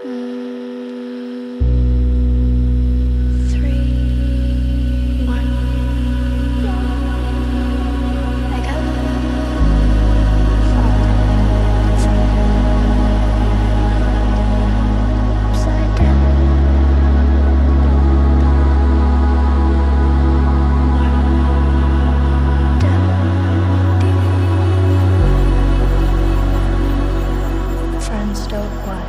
Three, one. I got upside down. Friends don't play.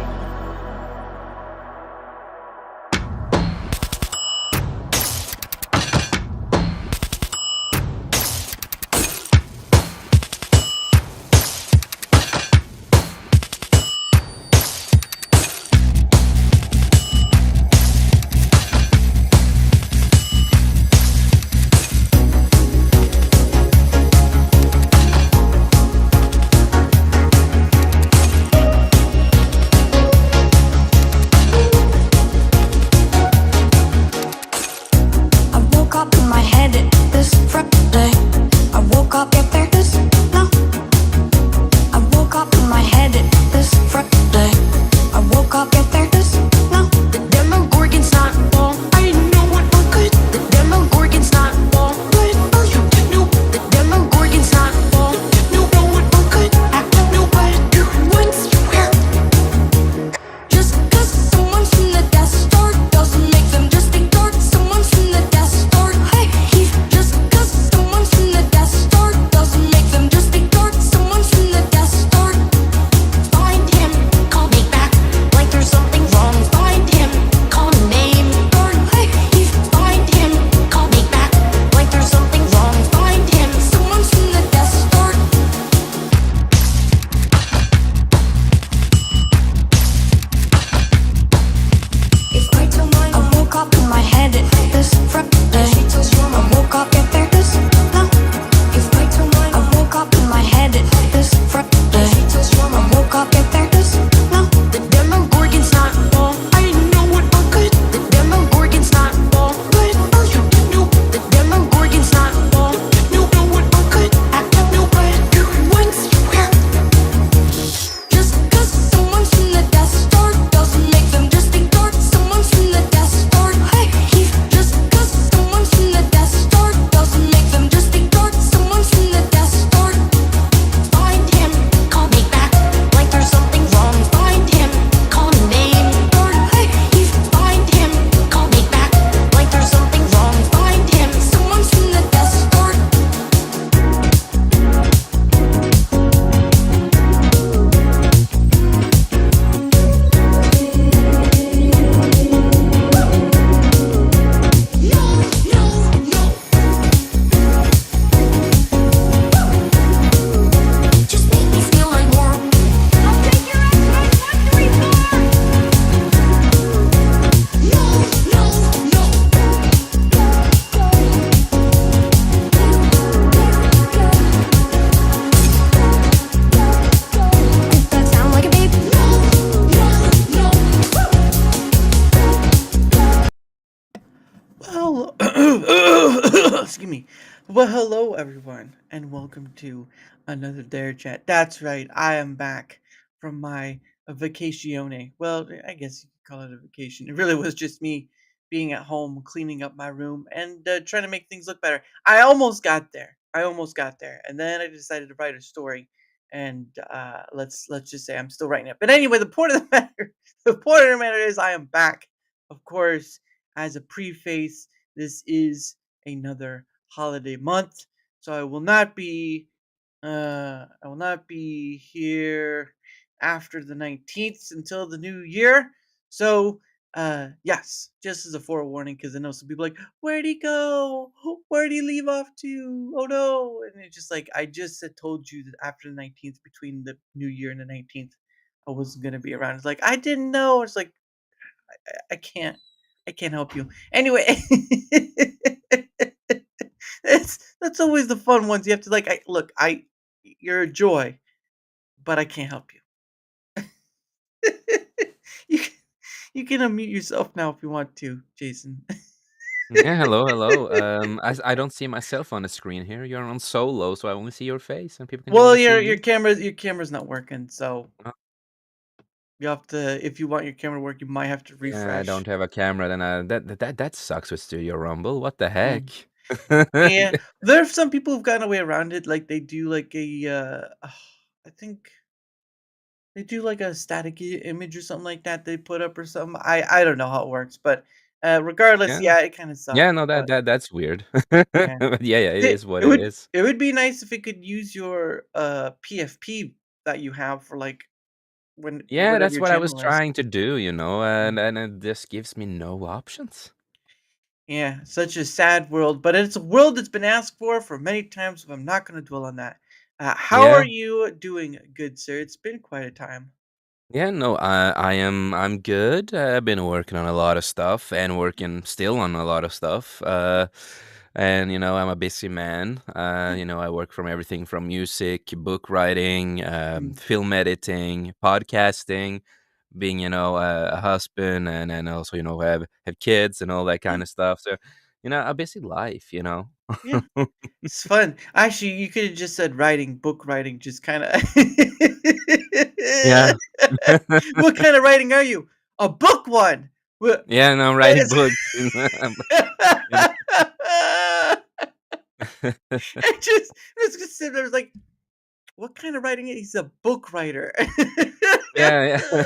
Well, excuse me. Well, hello everyone, and welcome to another DaraChat. That's right, I am back from my vacazione. Well, I guess you could call it a vacation. It really was just me being at home, cleaning up my room, and trying to make things look better. I almost got there. And then I decided to write a story. And let's just say I'm still writing it. But anyway, the point of the matter, the point of the matter is I am back, of course, as a preface. This is another holiday month, so I will not be here after the 19th until the new year. So yes, just as a forewarning, because I know some people are like, where'd he go? Where'd he leave off to? Oh no. And it's just like I just had told you that after the 19th, between the new year and the 19th, I wasn't gonna be around. It's like I didn't know. It's like I can't. I can't help you. Anyway, that's always the fun ones. You have to like. You're a joy, but I can't help you. you can, you can unmute yourself now if you want to, Jason. Yeah, hello, hello. I don't see myself on the screen here. You're on solo, so I only see your face, and people can Well, only see your me. camera's not working, so Uh, You have to if you want your camera to work, you might have to Yeah, I refresh. don't have a camera, then that sucks with Studio Rumble. What the heck? Mm. Yeah, there are some people who've gotten away around it, like, they do, like, I think they do, like, a static image or something like that they put up or something. I don't know how it works, but, regardless, Yeah. yeah, it kinda sucks, Yeah, no, but that's weird. yeah. But yeah, it It is what it it would is. it would be nice if it could use your, PFP that you have for, like, when Yeah, whatever that's your what I was channel is. trying to do, Mm. and it just gives me no options. Yeah, such a sad world, but it's a world that's been asked for many times, so I'm not gonna dwell on that. How are Yeah. you doing, good sir? It's been quite a time. Yeah, no, I'm good. I've been working on a lot of stuff and working still on a lot of stuff. And I'm a busy man. Yeah. I work from everything from music, book writing, Mm. film editing, podcasting, being a husband, and also have kids and all that Yeah, kind of stuff. So a busy life. yeah. It's fun. Actually, you could have just said writing, book writing, just kinda Yeah. What kind of writing are you? A book one. What Yeah, no, I'm what writing is books. You I just sit there like, what kind of writing? He's a book writer. Yeah, yeah.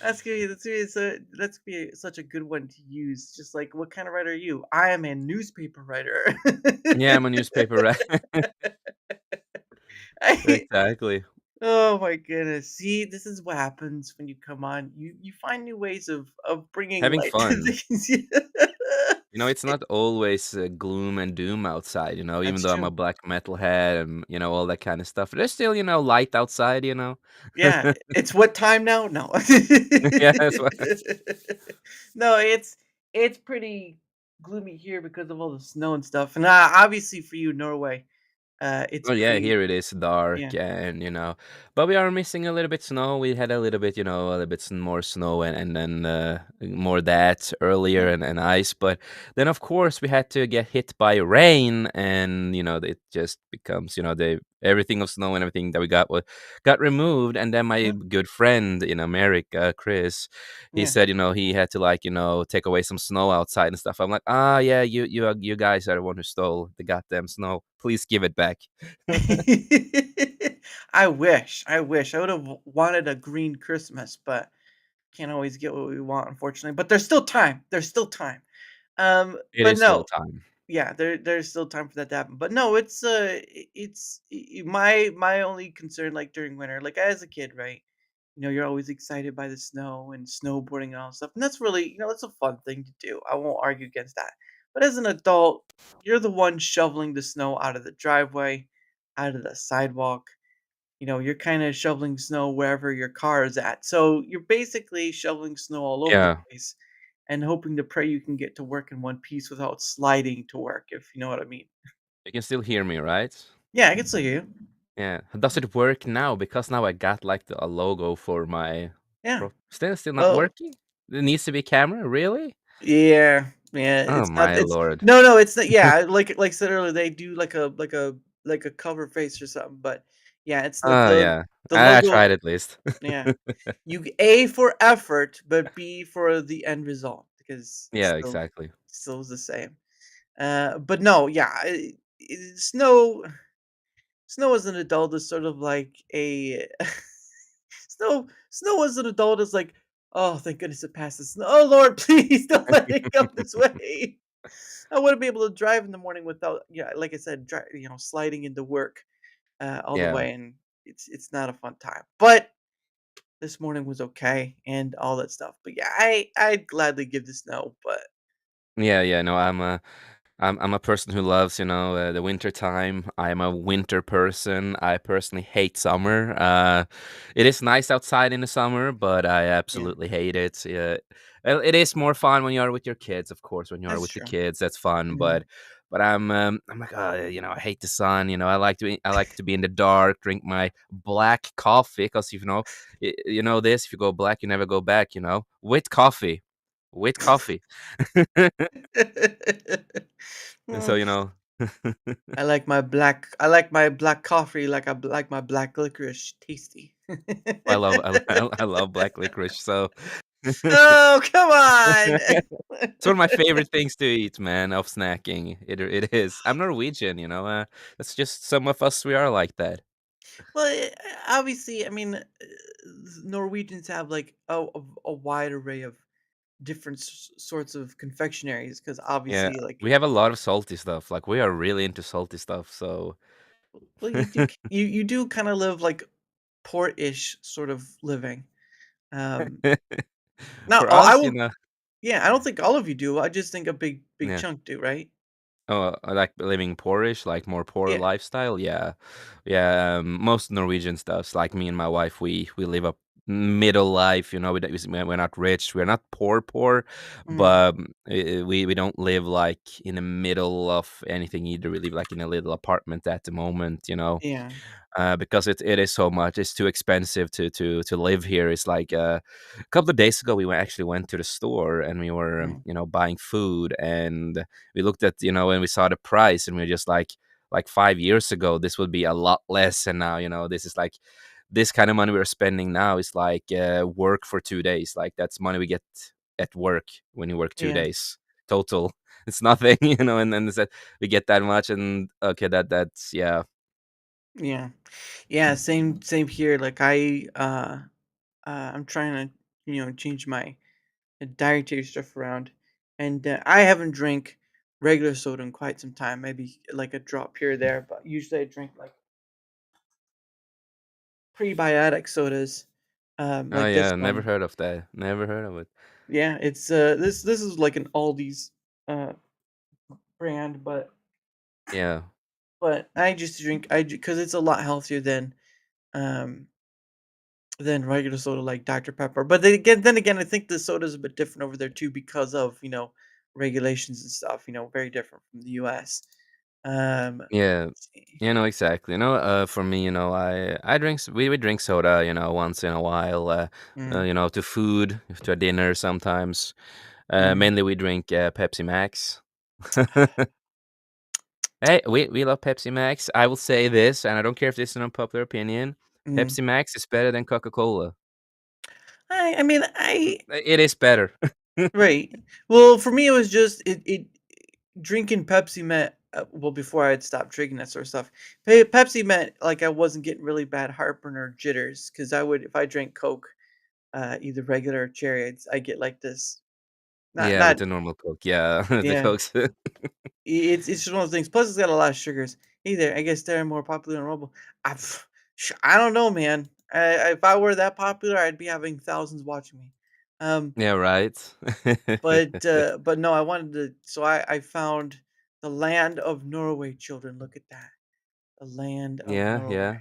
That's gonna be such a good one to use. Just like, what kind of writer are you? I am a newspaper writer. Yeah, I'm a newspaper writer. I, Exactly. oh my goodness! See, this is what happens when you come on. You find new ways of bringing Having light to fun. things. It's not always gloom and doom outside, even That's though I'm a true. black metalhead and, all that kind of stuff. There's still, light outside. Yeah, it's what time now? No. Yeah, that's what. No, it's pretty gloomy here because of all the snow and stuff, and, obviously for you, Norway, it's Well, yeah, pretty here it is yeah, dark and, but we are missing a little bit snow. We had a little bit, a little bit more snow and then more that yeah, earlier and ice. But then, of course, we had to get hit by rain and, it just becomes, everything of snow and everything that we got removed. And then my yeah, good friend in America, Chris, he yeah. said, he had to like, take away some snow outside and stuff. I'm like, yeah, you guys are the one who stole the goddamn snow. Please give it back. I wish. I would've wanted a green Christmas, but can't always get what we want, unfortunately, but there's still time, It but is still no. time. Yeah, there's still time for that to happen. But no, my only concern like during winter, like as a kid, right? You're always excited by the snow and snowboarding and all that stuff. And that's really, that's a fun thing to do. I won't argue against that. But as an adult, you're the one shoveling the snow out of the driveway, out of the sidewalk. You're kind of shoveling snow wherever your car is at. So you're basically shoveling snow all over the Yeah. place and hoping to pray you can get to work in one piece without sliding to work, if you know what I mean. You can still hear me, right? Yeah, I can still hear you. Yeah. Does it work now? Because now I got like a logo for my Yeah. still not Oh, working? It needs to be camera? Really? yeah, yeah. Oh my It's lord. no, it's not. Yeah, like I said earlier, they do like a cover face or something. But yeah, it's the Oh the yeah. the I logo. tried at least. Yeah, you A for effort, but B for the end result because it's Yeah, still exactly. still is the same. But no, yeah, snow as an adult is sort of like a snow as an adult is like, oh, thank goodness it passes. Oh Lord, please don't let it come this way. I want to be able to drive in the morning without, yeah, like I said, sliding into work all the Yeah. way, and it's not a fun time. But this morning was okay and all that stuff. But yeah, I'd gladly give the snow, but Yeah, yeah, no, I'm a person who loves, the winter time. I'm a winter person. I personally hate summer. It is nice outside in the summer, but I yeah, absolutely hate it. Yeah. Well, it is more fun when you are with your kids, of course. When you are that's with the true. kids, that's fun. Mhm. But I'm like, I hate the sun. I like to be in the dark, drink my black coffee because you know this. If you go black, you never go back. With coffee, with coffee. And so Mm, I like my black coffee like like my black licorice tasty. I love black licorice, so Oh, come on. it's one of my favorite things to eat, man, of snacking. It is. I'm Norwegian, that's just some of us, we are like that. Well, obviously, I mean, Norwegians have like a wide array of different sorts of confectionaries because Yeah, obviously, like, we have a lot of salty stuff, like, we are really into salty stuff, so well, you do kind of live like port-ish sort of living. Um, not for all, I us, will. Yeah, I don't think all of you do. I just think a big yeah. chunk do, right? Oh, I like living poorish, like more poor Yeah. lifestyle. Yeah, yeah. Most Norwegian stuffs, like me and my wife, we live a middle life. We're not rich, we're not poor, Mm, but we don't live like in the middle of anything either. We live like in a little apartment at the moment. yeah. Because it is so much. It's too expensive to live here. It's like a couple of days ago, actually went to the store and we were Mm, buying food, and we looked at and we saw the price, and we are just like 5 years ago this would be a lot less, and now this is like this kind of money we're spending now is like work for 2 days. Like that's money we get at work when you work two yeah. days total. It's nothing, and then we get that much, and okay, that's yeah. Yeah. Yeah, same here. Like I'm trying to, change my dietary stuff around, and I haven't drank regular soda in quite some time. Maybe like a drop here or there, but usually I drink like prebiotic sodas, Oh, like this yeah, never one. heard of that. Never heard of it. Yeah, it's this is like an Aldi's uh brand, Yeah. but I just drink because it's a lot healthier um than regular soda like Dr. Pepper. But then again, I think the soda's a bit different over there too because of, regulations and stuff, very different from the US. Yeah. Let's see. Yeah, no, exactly. For me, I drink we drink soda, once in a while, Mm, to food, to a dinner sometimes. mm, Mainly we drink Pepsi Max. Hey, we love Pepsi Max. I will say this, and I don't care if this is an unpopular opinion. mm. Pepsi Max is better than Coca-Cola. I mean, I It is better. right. Well, for me, it was just it drinking Pepsi meant well before I had stopped drinking that sort of stuff. Pepsi meant like I wasn't getting really bad heartburn or jitters because I would if I drank Coke, either regular or cherry, I get like this. Yeah, with Not the normal Coke. Yeah, the yeah. Cokes. It's just one of those things. Plus, it's got a lot of sugars. Either I guess they're more popular than Rumble. I don't know, man. If I were that popular, I'd be having thousands watching me. Um, Yeah, right. but no, I wanted to. So I found the land of Norway. Children, look at that. The land of Yeah, Norway. yeah.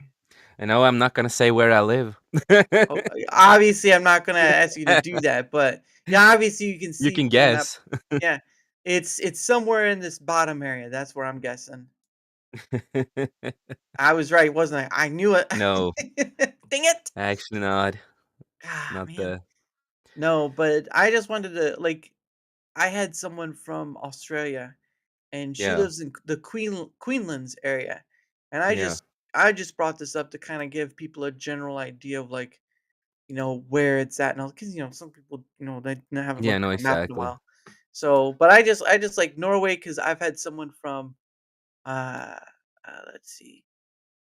I know I'm not gonna say where I live. Oh, obviously, I'm not gonna ask you to do that, but yeah, obviously you can You see can from the map. guess. Yeah, it's somewhere in this bottom area. That's where I'm guessing. I was right, wasn't I? I knew it. No, Dang it! actually not. Ah, Not man. the No, but I just wanted to like. I had someone from Australia, and she yeah, lives in the Queenslands area, and yeah. I just brought this up to kind of give people a general idea of like where it's at and all because some people they haven't Yeah, looked no, at a map in a exactly. while. So, but I just like Norway because I've had someone from uh, let's see,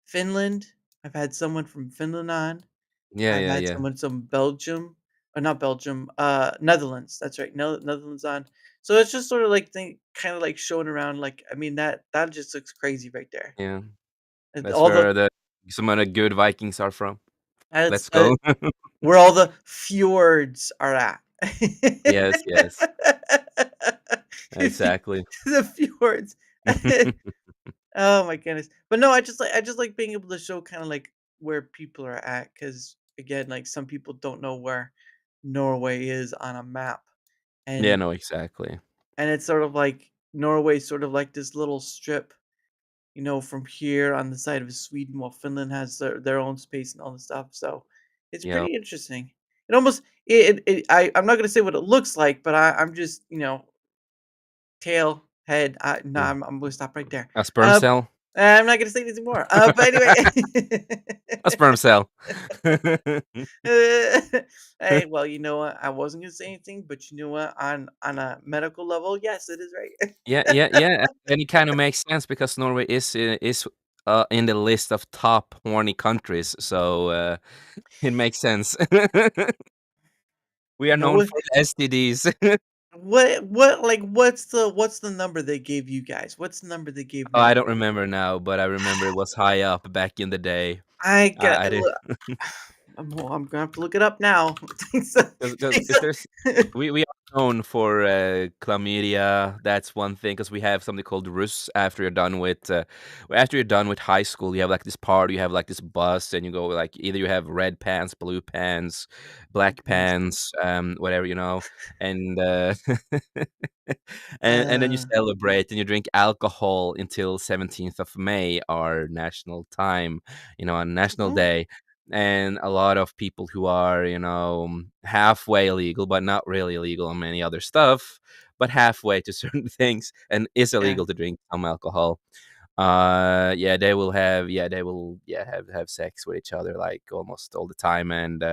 Finland. I've had someone from Finland on. Yeah, I've yeah, had yeah, someone from Belgium, or not Belgium, Netherlands. That's right, Netherlands on. So it's just sort of like kind of like showing around. Like I mean that just looks crazy right there. yeah. And That's all the where some of the good Vikings are from. that's Let's go. where all the fjords are at. Yes, yes, If you- exactly. the fjords. Oh my goodness. But no, I just like being able to show kind of like where people are at because again, like some people don't know where Norway is on a map. Yeah, And no, exactly. and it's sort of like Norway's sort of like this little strip, from here on the side of Sweden while Finland has their own space and all this stuff. So it's Yeah. pretty interesting. It almost I'm not gonna say what it looks like, but I'm just, tail head. No, Mm. I'm gonna stop right there. A sperm Uh, cell? I'm not gonna say anything more. But anyway. A sperm cell. Hey, well, you know what? I wasn't gonna say anything, but you know what? On a medical level, yes, it is right. Yeah, yeah, yeah, and it kinda makes sense because Norway is in the list of top horny countries, so, it makes sense. We are No, known for the STDs. what's the number they gave you guys? What's the number they gave Oh, I don't Norway? remember now, but I remember it was high up back in the day. I got I did. look. I'm gonna have to look it up now. Thanks, Because thanks. if there's we are known for, chlamydia, that's one thing. Because we have something called Rus after you're done with high school, you have, like, this party, you have, like, this bus, and you go, like, either you have red pants, blue pants, Oh black goodness. pants, whatever, and, and then you Uh, celebrate and you drink alcohol until 17th of May, our national time, on National oh, Day. And a lot of people who are, halfway illegal, but not really illegal on many other stuff, but halfway to certain things, and is yeah. illegal to drink some alcohol. They will, have sex with each other like almost all the time. And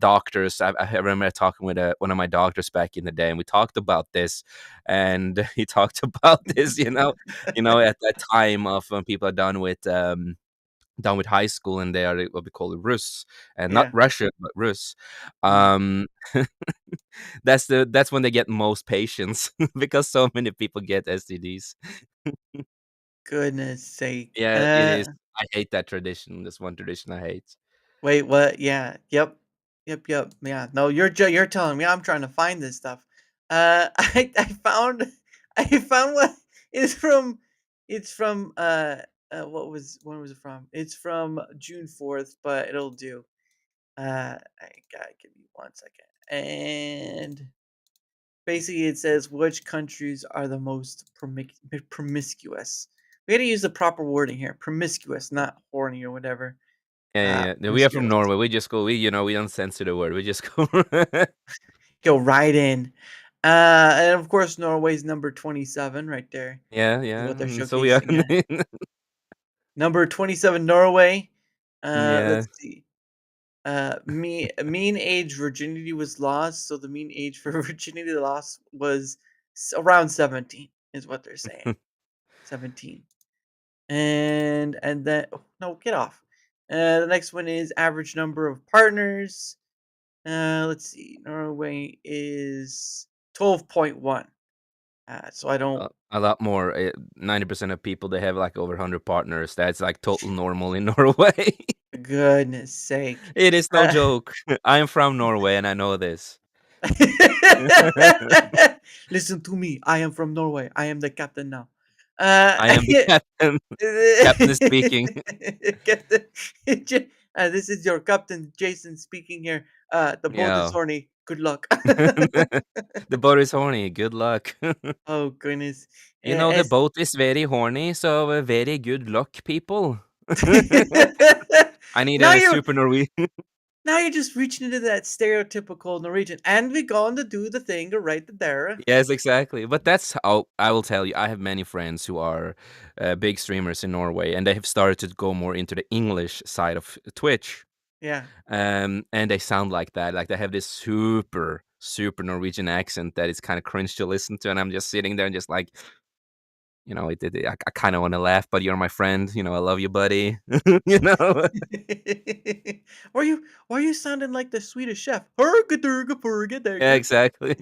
doctors, I remember talking with one of my doctors back in the day, and we talked about this, and he talked about this, at that time of when people are done with high school, and they are what we call Rus, and not Yeah. Russian, but Rus. Mm. Um, that's when they get most patients because so many people get STDs. Goodness sake. Yeah, it is. I hate that tradition. That's one tradition I hate. Wait, what? Yeah. Yep. Yep, yep. Yeah. No, you're telling me I'm trying to find this stuff. I found I found what is from it's from when was it from? It's from June 4th, but it'll do. I gotta give me 1 second. And basically it says which countries are the most promiscuous. We gotta use the proper wording here. Promiscuous, not horny or whatever. Yeah, yeah, yeah. No, we are from Promiscuous. Norway. We just go. We don't censor the word. We just go. Go right in. And of course, Norway's number 27 right there Yeah, is yeah. what they're So we are. showcasing. Number 27, Norway. Yeah. Let's see. Mean age virginity was lost, so the mean age for virginity lost was around 17, is what they're saying. 17. And then oh, no, get off. The next one is average number of partners. Let's see. Norway is 12.1. So I don't. A lot more. 90% of people, they have like over 100 partners. That's like total normal in Norway. Goodness sake. It is no Uh, joke. I am from Norway and I know this. Listen to me. I am from Norway. I am the captain now. Uh, I am the captain. Captain is speaking. Captain, this is your captain, Jason, speaking here. The boat is Yeah. horny. Good luck. The boat is horny. Good luck. Oh goodness. The As boat is very horny, so very good luck, people. I need now a you're super Norwegian. now you're just reaching into that stereotypical Norwegian, and we're going to do the thing right there. Yes, exactly. But that's how I will tell you. I have many friends who are big streamers in Norway, and they have started to go more into the English side of Twitch. Yeah. And they sound like that. Like they have this super, super Norwegian accent that is kind of cringe to listen to. And I'm just sitting there and just like, I kind of want to laugh, but you're my friend. I love you, buddy. you know? Why are you sounding like the Swedish chef? Hurga-durga, Yeah, furga-durga. exactly.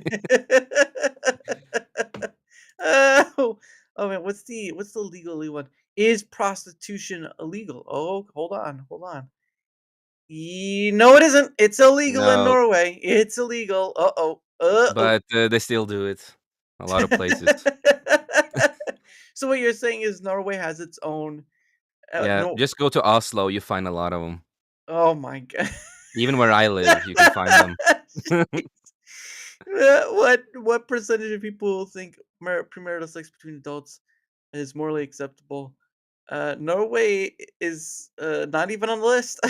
Oh, oh man, what's the legally one? Is prostitution illegal? Oh, hold on. No, it isn't. It's illegal in No, Norway. It's illegal. Uh-oh. Uh-oh. but they still do it. A lot of places. So what you're saying is Norway has its own Yeah, no. just go to Oslo. You find a lot of them. Oh my god. Even where I live, you can find them. Jeez. What percentage of people think premarital sex between adults is morally acceptable? Norway is not even on the list.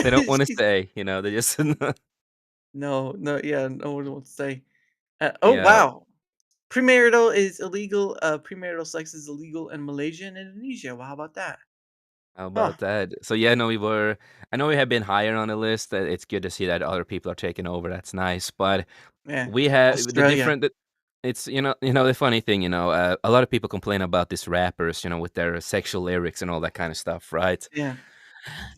They don't want to Jeez. say. They just No, no, yeah, no one wants to say. Oh Yeah. wow, premarital is illegal. Premarital sex is illegal in Malaysia and Indonesia. Well, how about that? How Huh? about that? So yeah, no, I know we have been higher on the list. It's good to see that other people are taking over. That's nice. But Yeah, we have the Australia. different. It's the funny thing. A lot of people complain about these rappers, with their sexual lyrics and all that kind of stuff, right? Yeah.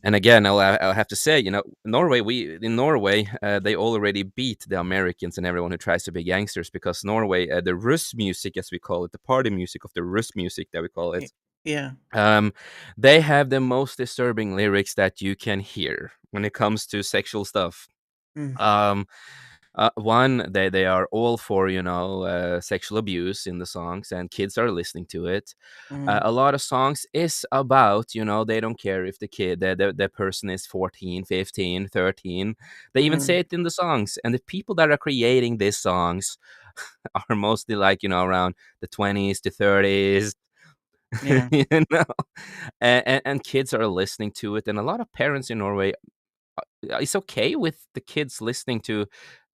And again, I'll have to say, Norway. We in Norway, they already beat the Americans and everyone who tries to be gangsters because Norway, the Rus music, as we call it, the party music of the Rus music that we call y- it. Yeah. Um, they have the most disturbing lyrics that you can hear when it comes to sexual stuff. Mm, Um, one, they are all for sexual abuse in the songs, and kids are listening to it. mm, A lot of songs is about they don't care if the person is 14, 15, 13. They even mm, say it in the songs, and the people that are creating these songs are mostly like around the 20s to 30s. yeah. you know and kids are listening to it, and a lot of parents in Norway it's okay with the kids listening to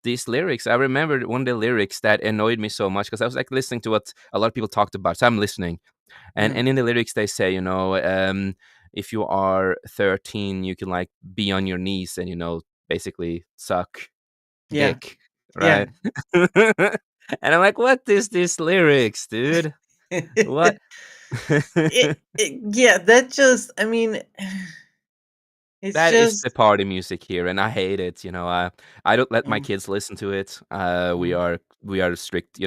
these lyrics. I remember one of the lyrics that annoyed me so much because I was like listening to what a lot of people talked about, so I'm listening, and Mm, in the lyrics they say, if you are 13 you can like be on your knees and basically suck yeah. dick, Yeah. right? And I'm like, what is this lyrics, dude? What? Yeah. That just. I mean, it's That is the just. party music here, and I hate it. I don't let my Mm, kids listen to it. We mm, are strict,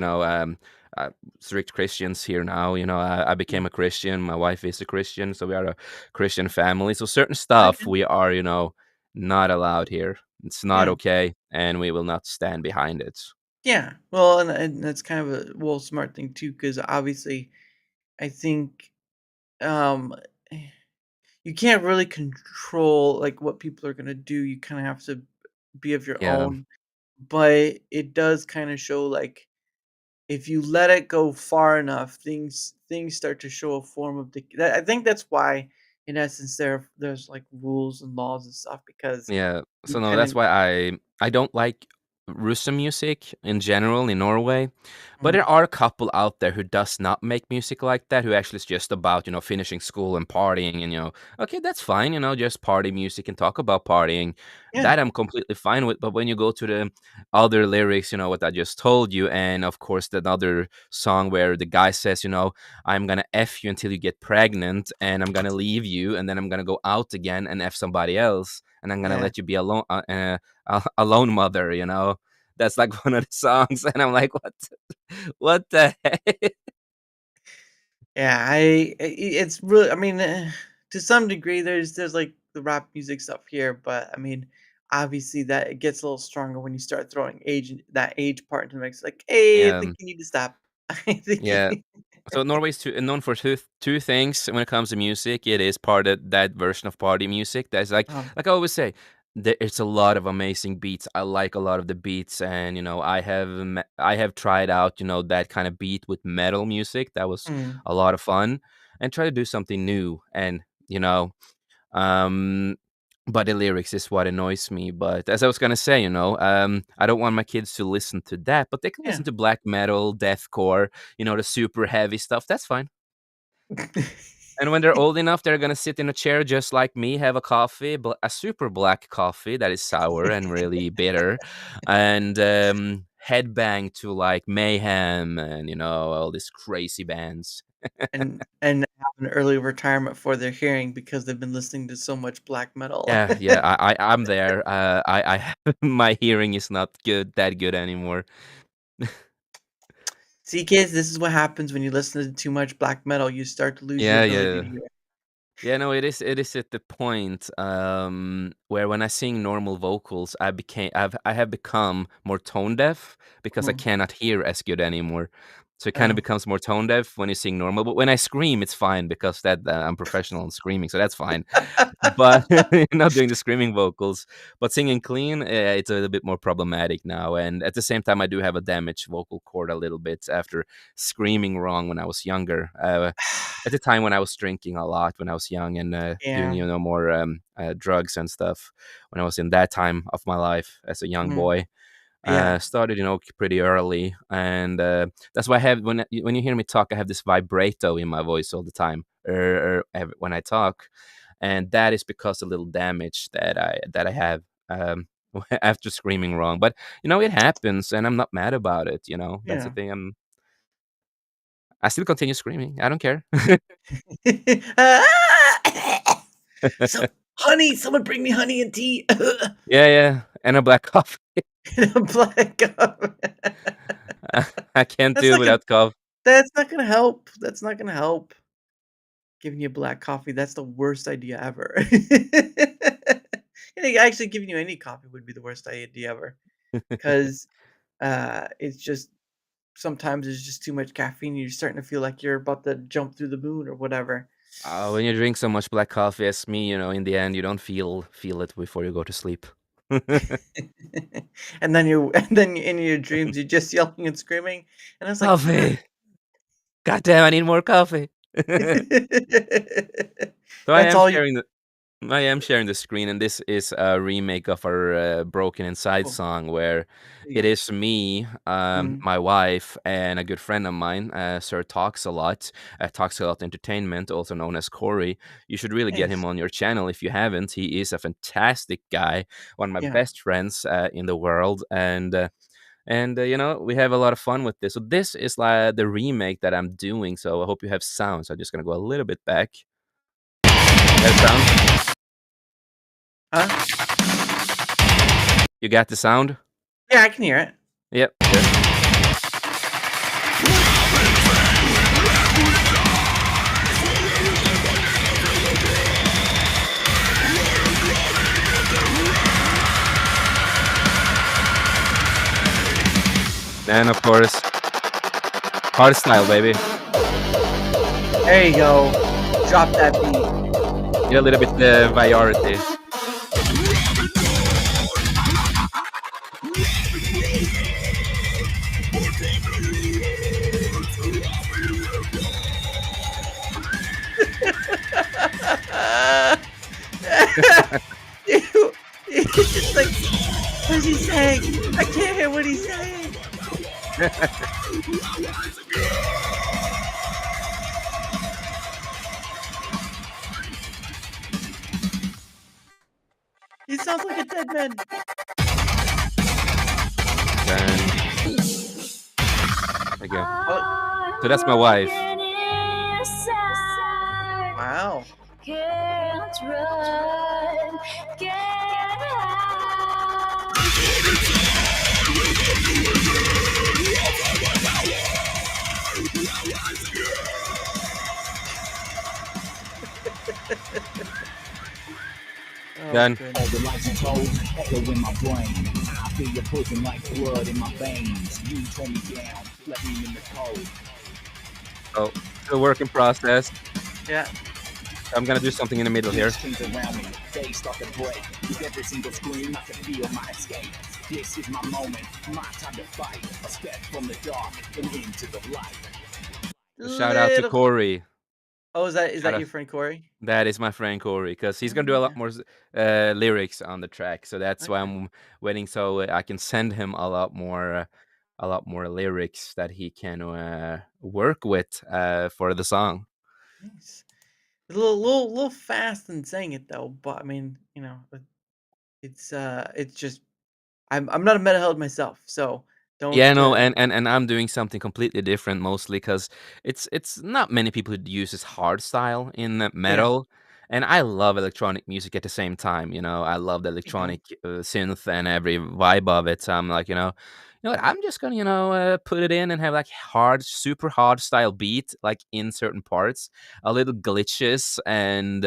strict Christians here now. I mm, became a Christian. My wife is a Christian, so we are a Christian family. So certain stuff okay. we are, not allowed here. It's not Yeah. okay, and we will not stand behind it. Yeah. Well, and that's kind of a smart thing too, because obviously, I think um you can't really control like what people are gonna do. You kind of have to be of your Yeah, own, but it does kind of show like if you let it go far enough, things start to show a form of I think that's why, in essence, there's like rules and laws and stuff because yeah. you So no, kind of that's why I don't like Russian music in general in Norway. But mm, there are a couple out there who does not make music like that, who actually is just about, finishing school and partying and, okay, that's fine, just party music and talk about partying. yeah, That I'm completely fine with. But when you go to the other lyrics, what I just told you, and of course the other song where the guy says, I'm gonna F you until you get pregnant, and I'm gonna leave you, and then I'm gonna go out again and F somebody else, and I'm gonna yeah, let you be alone, alone mother, That's like one of the songs, and I'm like, what the heck? yeah. It's really. I mean, to some degree, there's like the rap music stuff here, but I mean, obviously that it gets a little stronger when you start throwing that age part into the mix. Like, hey, I Yeah, think you need to stop. I think. yeah. So Norway's known for two things when it comes to music. It is part of that version of party music. That's Oh, like I always say, it's a lot of amazing beats. I like a lot of the beats, and I have tried out that kind of beat with metal music. That was mm, a lot of fun, and try to do something new. And Um, but the lyrics is what annoys me. But as I was gonna say, I don't want my kids to listen to that, but they can yeah. listen to black metal, deathcore, the super heavy stuff. That's fine. And when they're old enough, they're gonna sit in a chair just like me, have a coffee, a super black coffee that is sour and really bitter, and headbang to like Mayhem and all these crazy bands. And have an early retirement for their hearing because they've been listening to so much black metal. Yeah, yeah, I'm there. I my hearing is not that good anymore. See, kids, this is what happens when you listen to too much black metal. You start to lose your Yeah, ability to yeah. hear. Yeah, no, it is at the point where when I sing normal vocals, I have become more tone deaf because I Mm. cannot hear as good anymore. So it kind of Oh. becomes more tone deaf when you sing normal. But when I scream, it's fine because that I'm professional in screaming, so that's fine. But not doing the screaming vocals, but singing clean, it's a little bit more problematic now. And at the same time, I do have a damaged vocal cord a little bit after screaming wrong when I was younger. At the time when I was drinking a lot when I was young and doing Yeah. more drugs and stuff when I was in that time of my life as a young Mhm. boy. Yeah. Started, pretty early, and that's why I have when you hear me talk, I have this vibrato in my voice all the time, when I talk, and that is because of little damage that I have after screaming wrong. But it happens, and I'm not mad about it. That's the Yeah. thing. I still continue screaming. I don't care. So, honey, someone bring me honey and tea. Yeah, yeah, and a black coffee. And a black coffee. I can't That's do it not gonna without coffee. that's not gonna help. That's not gonna help. Giving you black coffee, that's the worst idea ever. Actually giving you any coffee would be the worst idea ever, 'cause, it's just sometimes there's just too much caffeine, you're starting to feel like you're about to jump through the moon or whatever. When you drink so much black coffee as me, in the end, you don't feel it before you go to sleep. And then in your dreams, you're just yelling and screaming, and I was like, "Ah." Coffee! God damn, I need more coffee. So That's all you I am sharing the screen, and this is a remake of our Broken Inside oh, song where there you it go. is me, Mm, my wife, and a good friend of mine, Sir Talks a Lot Entertainment, also known as Corey. You should really get him nice. on your channel if you haven't. He is a fantastic guy, one of my Yeah. best friends in the world, and we have a lot of fun with this. So this is like the remake that I'm doing. So I hope you have sound. So I'm just gonna go a little bit back. You have sound? Huh? You got the sound? Yeah, I can hear it. Yep. Good. And of course, hard style, baby. There you go. Drop that beat. Get a little bit variety. You it's just like, "What is he saying? I can't hear what he's saying." He sounds like a dead man. Then there you go. Oh, So that's my wife. wow. Can't run, can't hide. Oh, Done. goodness. All the lights are cold, echo in my brain. I feel your pushing like blood in my veins. You tore me down, left me in the cold. So still work in process. Yeah. I'm gonna do something in the middle here. Things around me, they start to break. With every single scream, I can feel my escape. This is my moment, my time to fight. A step from the dark and into the light. Shout out to Little Corey. Oh, is Shout that out. your friend Corey? That is my friend Corey, because he's Oh, gonna do a lot yeah. more lyrics on the track. So that's why Okay. I'm waiting, so I can send him a lot more lyrics that he can work with for the song. Nice. A little fast in saying it though, but I mean, it's just I'm not a metalhead myself, so Yeah, don't no, and I'm doing something completely different, mostly because it's not many people who uses hard style in yeah, metal, and I love electronic music at the same time. I love the you know. electronic synth and every vibe of it. So I'm like, what? I'm just gonna put it in and have like hard, super hard style beat like in certain parts, a little glitches, and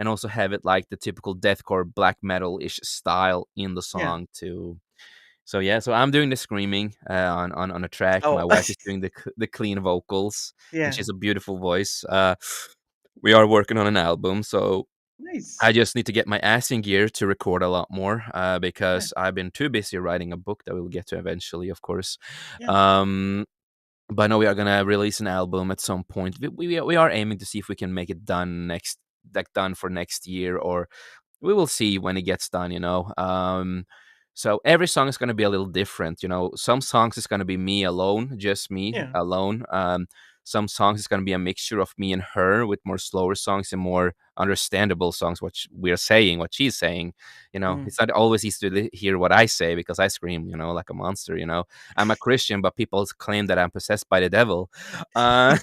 also have it like the typical deathcore black metal ish style in the Yeah. song too. So yeah, so I'm doing the screaming on a track. Oh, My wife is doing the clean vocals, and yeah. she has a beautiful voice. We are working on an album, so Nice. I just need to get my ass in gear to record a lot more Yeah, because I've been too busy writing a book that we'll get to eventually, of course. yeah. Um, but no, we are gonna release an album at some point. We are aiming to see if we can make it done done for next year, or we will see when it gets done. So every song is gonna be a little different, you know. Some songs is gonna be me alone, just me Yeah. alone. Some songs is gonna be a mixture of me and her with more slower songs and more understandable songs, what we're saying, what she's saying. You know, Mm. it's not always easy to hear what I say because I scream, you know, like a monster. You know, I'm a Christian, but people claim that I'm possessed by the devil. Uh,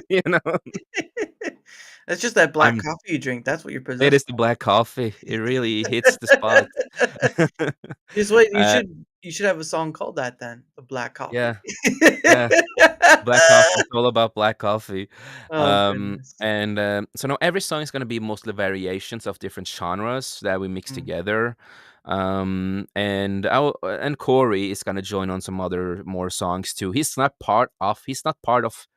you know, It's just that black I'm. coffee you drink. That's what you're It possessed is the black coffee. It really hits the by. spot. Just wait. You uh, should you should have a song called that then. The black coffee. yeah, yeah. Black coffee, it's all about black coffee. Oh goodness. And so now every song is gonna be mostly variations of different genres that we mix Mm. together. And Corey is gonna join on some other more songs too. He's not part of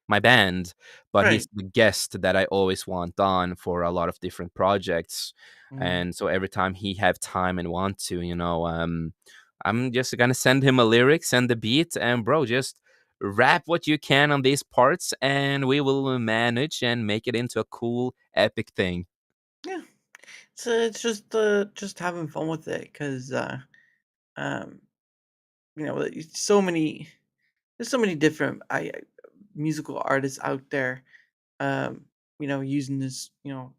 my band, but Right. he's the guest that I always want on for a lot of different projects. Mm. And so every time he have time and want to, I'm just gonna send him a lyric, send the beat, and bro, just rap what you can on these parts, and we will manage and make it into a cool, epic thing. Yeah. So it's just having fun with it because um it's so many there's so many different musical artists out there um using this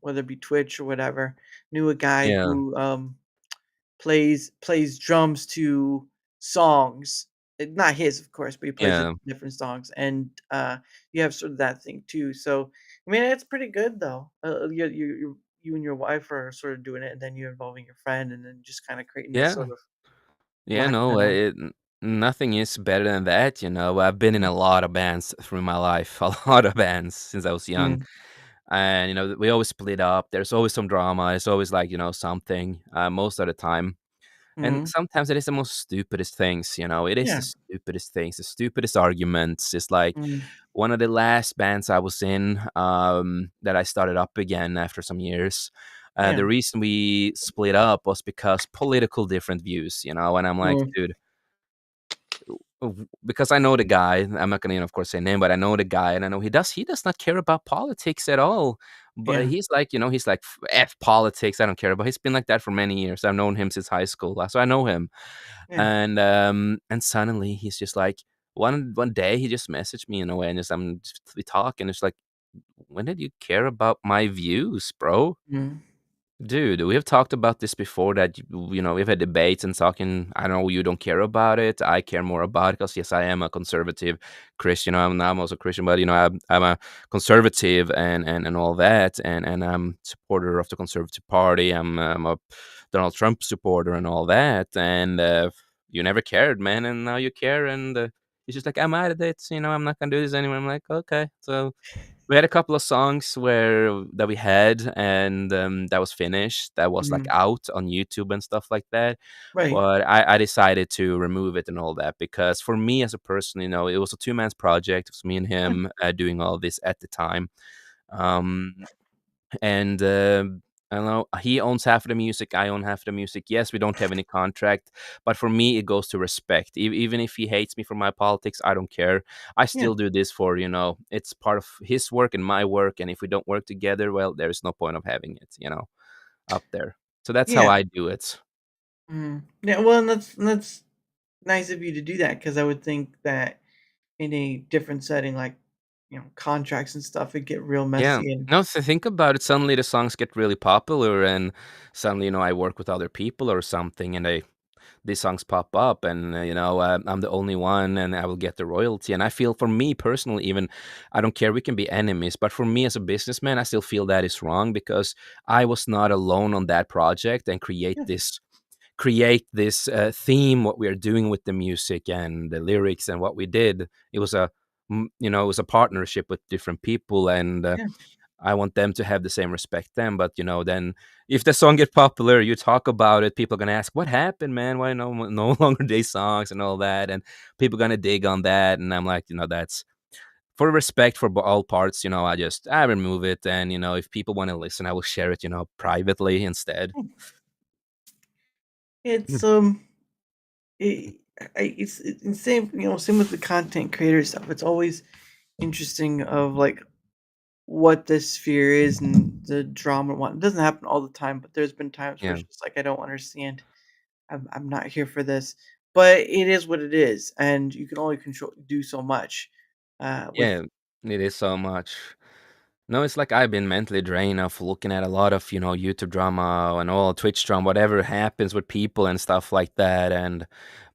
whether it be Twitch or whatever. Knew a guy Yeah, who plays drums to songs. Not his, of course, but he plays it yeah, to different songs, and you have sort of that thing too. So, I mean, it's pretty good though. You and your wife are sort of doing it, and then you involving your friend, and then just kind of creating this yeah, sort of yeah. black No, metal. nothing is better than that. You know, I've been in Mm, a lot of bands through my life, a lot of bands since I was young, mm, and we always split up. There's always some drama. It's always like something most of the time. And mm, sometimes it is the most stupidest things, it is yeah, the stupidest things, the stupidest arguments. It's like mm, one of the last bands I was in, that I started up again after some years. yeah, The reason we split up was because political different views, and I'm like, mm, dude, because I know the guy. I'm not gonna, of course, say name, but I know the guy, and I know he does not care about politics at all. But yeah, he's like f politics. I don't care about. He's been like that for many years. I've known him since high school, so I know him. yeah, And suddenly he's just like one day he just messaged me in a way, and we talk, and it's like, when did you care about my views, bro? mm, Dude, we have talked about this before that we've had debates and talking. I know you don't care about it. I care more about it because yes, I am a conservative Christian. I'm also Christian, but I'm a conservative and all that, and I'm supporter of the Conservative Party. I'm a Donald Trump supporter and all that. And you never cared, man, and now you care. And it's just like, I'm out of it. I'm not gonna do this anymore. I'm like, okay, so we had a couple of songs that we had, and that was finished. That was like mm, out on YouTube and stuff like that. right, But I decided to remove it and all that because for me as a person, it was a two-man's project. It was me and yeah, him doing all this at the time. Um, and I don't know. He owns half of the music. I own half of the music. Yes, we don't have any contract, but for me, it goes to respect. Even if he hates me for my politics, I don't care. I yeah, still do this for it's part of his work and my work. And if we don't work together, well, there is no point of having it, up there. So that's how yeah. I do it. Yeah, well, and that's nice of you to do that because I would think that in a different setting, like contracts and stuff, it get real Yeah. messy and No, so think about it. Suddenly the songs get really popular, and suddenly I work with other people or something, and these songs pop up, and I'm the only one, and I will get the royalty. And I feel, for me personally, even, I don't care, we can be enemies, but for me as a businessman, I still feel that is wrong because I was not alone on that project and yeah, create this theme, what we are doing with the music and the lyrics and what we did. It was it was a partnership with different people, and yeah, I want them to have the same respect then. But then if the song get popular, you talk about it, people are gonna ask, "What happened, man? Why no longer these songs and all that?" And people gonna dig on that. And I'm like, that's for respect for all parts. I remove it, and if people want to listen, I will share it, privately instead. hmm. Mm. It's it, it's same same with the content creator stuff. It's always interesting of like what this sphere is and the drama and what it doesn't happen all the time, but there's been times where Yeah, it's just like I don't understand I'm not here for this. But it is what it is, and you can only control do so much. With Yeah, it is so much. No, it's like I've been mentally drained of looking at a lot of, YouTube drama and all Twitch drama, whatever happens with people and stuff like that, and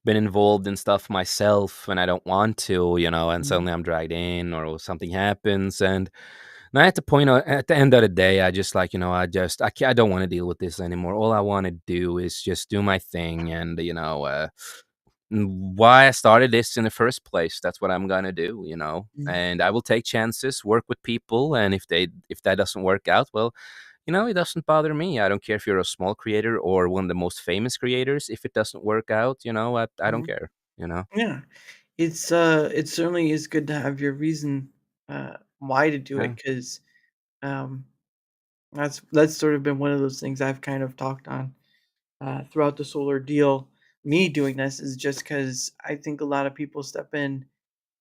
been involved in stuff myself when I don't want to, and Mhm, suddenly I'm dragged in or something happens. And now at the point, at the end of the day, I just like, I don't want to deal with this anymore. All I want to do is just do my thing and, why I started this in the first place. That's what I'm gonna do, mhm, and I will take chances, work with people, and if that doesn't work out, well, it doesn't bother me. I don't care if you're a small creator or one of the most famous creators. If it doesn't work out, I don't mhm. care. You know? Yeah, it certainly is good to have your reason why to do it, Yeah, because um, that's sort of been one of those things I've kind of talked on throughout this whole ordeal. Me doing this is just because I think a lot of people step in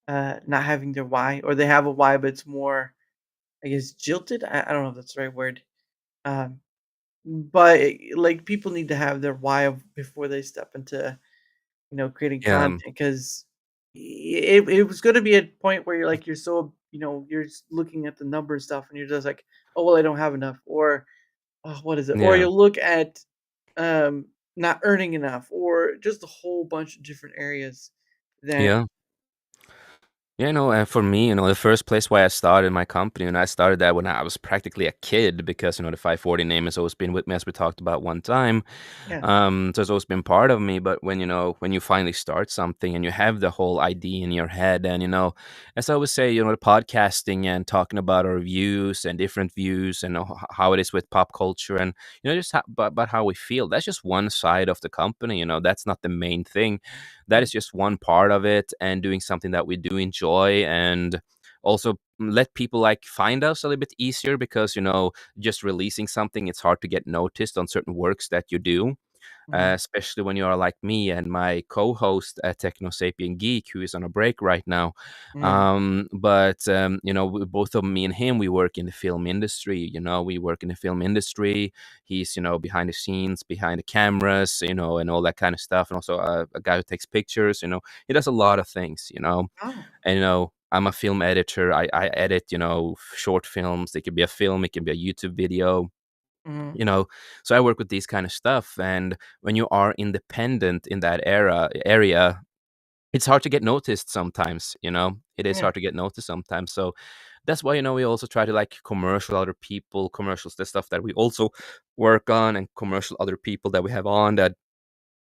not having their why, or they have a why, but it's more, I guess, jilted. I don't know if that's the right word. Um, but like, people need to have their why before they step into creating yeah, content, because it was going to be a point where you're so you're just looking at the number stuff, and you're just like, oh well, I don't have enough, or oh, what is it, or yeah, you'll look at um not earning enough, or just a whole bunch of different areas that yeah. Yeah, for me, the first place why I started my company, and I started that when I was practically a kid because, the 540 name has always been with me, as we talked about one time. yeah. So it's always been part of me. But when you finally start something and you have the whole idea in your head, and as I always say, the podcasting and talking about our views and different views and how it is with pop culture and just about how we feel. That's just one side of the company. That's not the main thing. That Mm, is just one part of it, and doing something that we do enjoy, and also let people like find us a little bit easier because just releasing something, it's hard to get noticed on certain works that you do, mhm, especially when you are like me and my co-host at Techno Sapien Geek, who is on a break right now. mm, But both of me and him, we work in the film industry. We work in the film industry. He's behind the scenes, behind the cameras, and all that kind of stuff, and also a guy who takes pictures. He does a lot of things. oh, And I'm a film editor. I edit short films. It could be a film, it can be a YouTube video, mhm, so I work with these kind of stuff. And when you are independent in that area, it's hard to get noticed sometimes. It is yeah, hard to get noticed sometimes. So that's why we also try to like commercial other people, commercials, the stuff that we also work on, and commercial other people that we have on that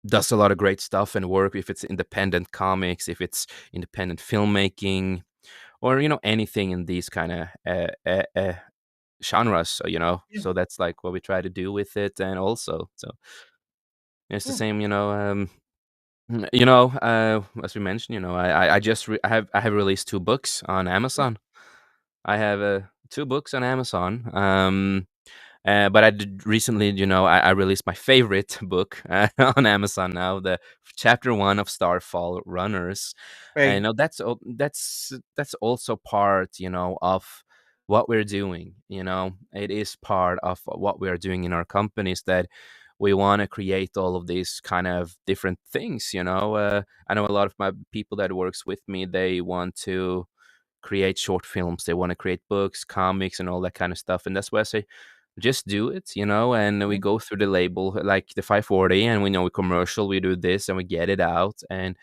does a lot of great stuff and work, if it's independent comics, if it's independent filmmaking, or anything in these kind of genres, yeah, so that's like what we try to do with it. And also, so it's the yeah, same, as we mentioned, I just I have released two books on yeah, Amazon. I have two books on Amazon. But I did recently, I released my favorite book on Amazon now, the chapter one of Starfall Runners. And right, that's also part, of what we're doing. It is part of what we are doing in our companies, that we want to create all of these kind of different things. I know a lot of my people that works with me, they want to create short films, they want to create books, comics, and all that kind of stuff. And that's why I say, just do it, and we mhm, go through the label like the 540, and we know we commercial, we do this and we get it out, and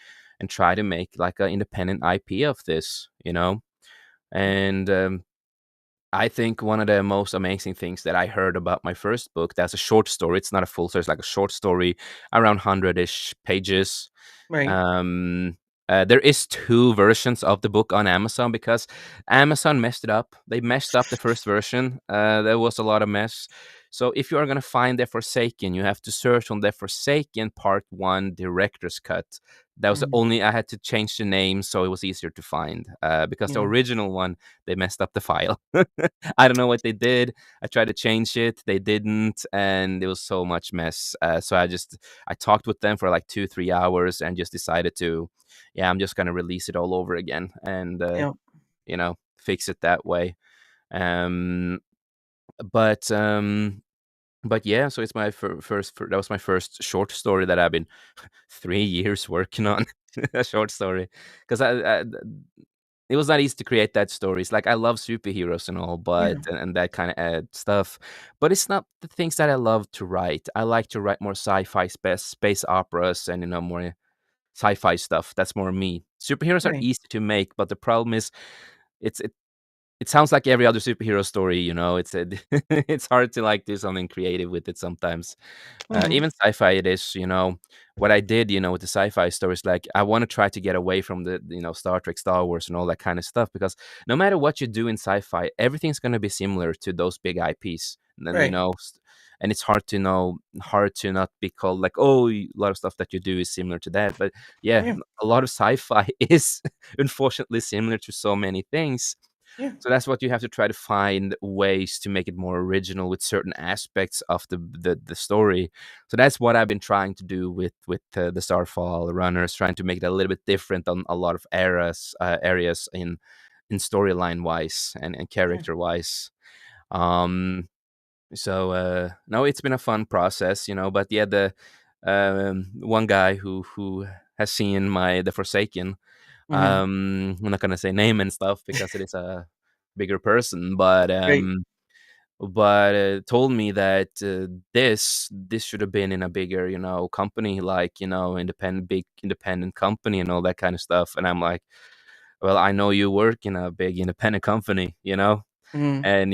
try to make like an independent IP of this. And I think one of the most amazing things that I heard about my first book, that's a short story. It's not a full story, it's like a short story, around 100-ish pages. right, um, there is two versions of the book on Amazon because Amazon messed it up. They messed up the first version. There was a lot of mess. So if you are gonna find The Forsaken, you have to search on The Forsaken Part One Director's Cut. That was the mhm, only. I had to change the name so it was easier to find. Because the yeah, original one, they messed up the file. I don't know what they did. I tried to change it, they didn't, and it was so much mess. So I talked with them for like 2-3 hours and just decided to, yeah, I'm just gonna release it all over again and yeah, fix it that way. But But yeah, so it's my that was my first short story that I've been 3 years working on. A short story, because it was not easy to create that story. It's like I love superheroes and all, Yeah. but and that kind of stuff, but it's not the things that I love to write. I like to write more sci-fi space operas and more sci-fi stuff. That's more me. Superheroes are Right. easy to make, but the problem is it's it sounds like every other superhero story, it's it's hard to like do something creative with it sometimes. Hmm. Even sci-fi it is, what I did, with the sci-fi stories, like I want to try to get away from the, Star Trek, Star Wars and all that kind of stuff, because no matter what you do in sci-fi, everything's going to be similar to those big IPs. And then, Right. and it's hard to not be called like, oh, a lot of stuff that you do is similar to that. But yeah, Yeah. a lot of sci-fi is unfortunately similar to so many things. Yeah. So that's what you have to try to find ways to make it more original with certain aspects of the story. So that's what I've been trying to do the Starfall runners, trying to make it a little bit different on a lot of areas in storyline wise and Yeah. character wise. Um, so no, it's been a fun process, but yeah, the one guy who has seen my The Forsaken, Hmm. I'm not gonna say name and stuff because it is a bigger person, Great. but told me that this should have been in a bigger, company, like, big independent company and all that kind of stuff. And I'm like, well, I know you work in a big independent company, Hmm. and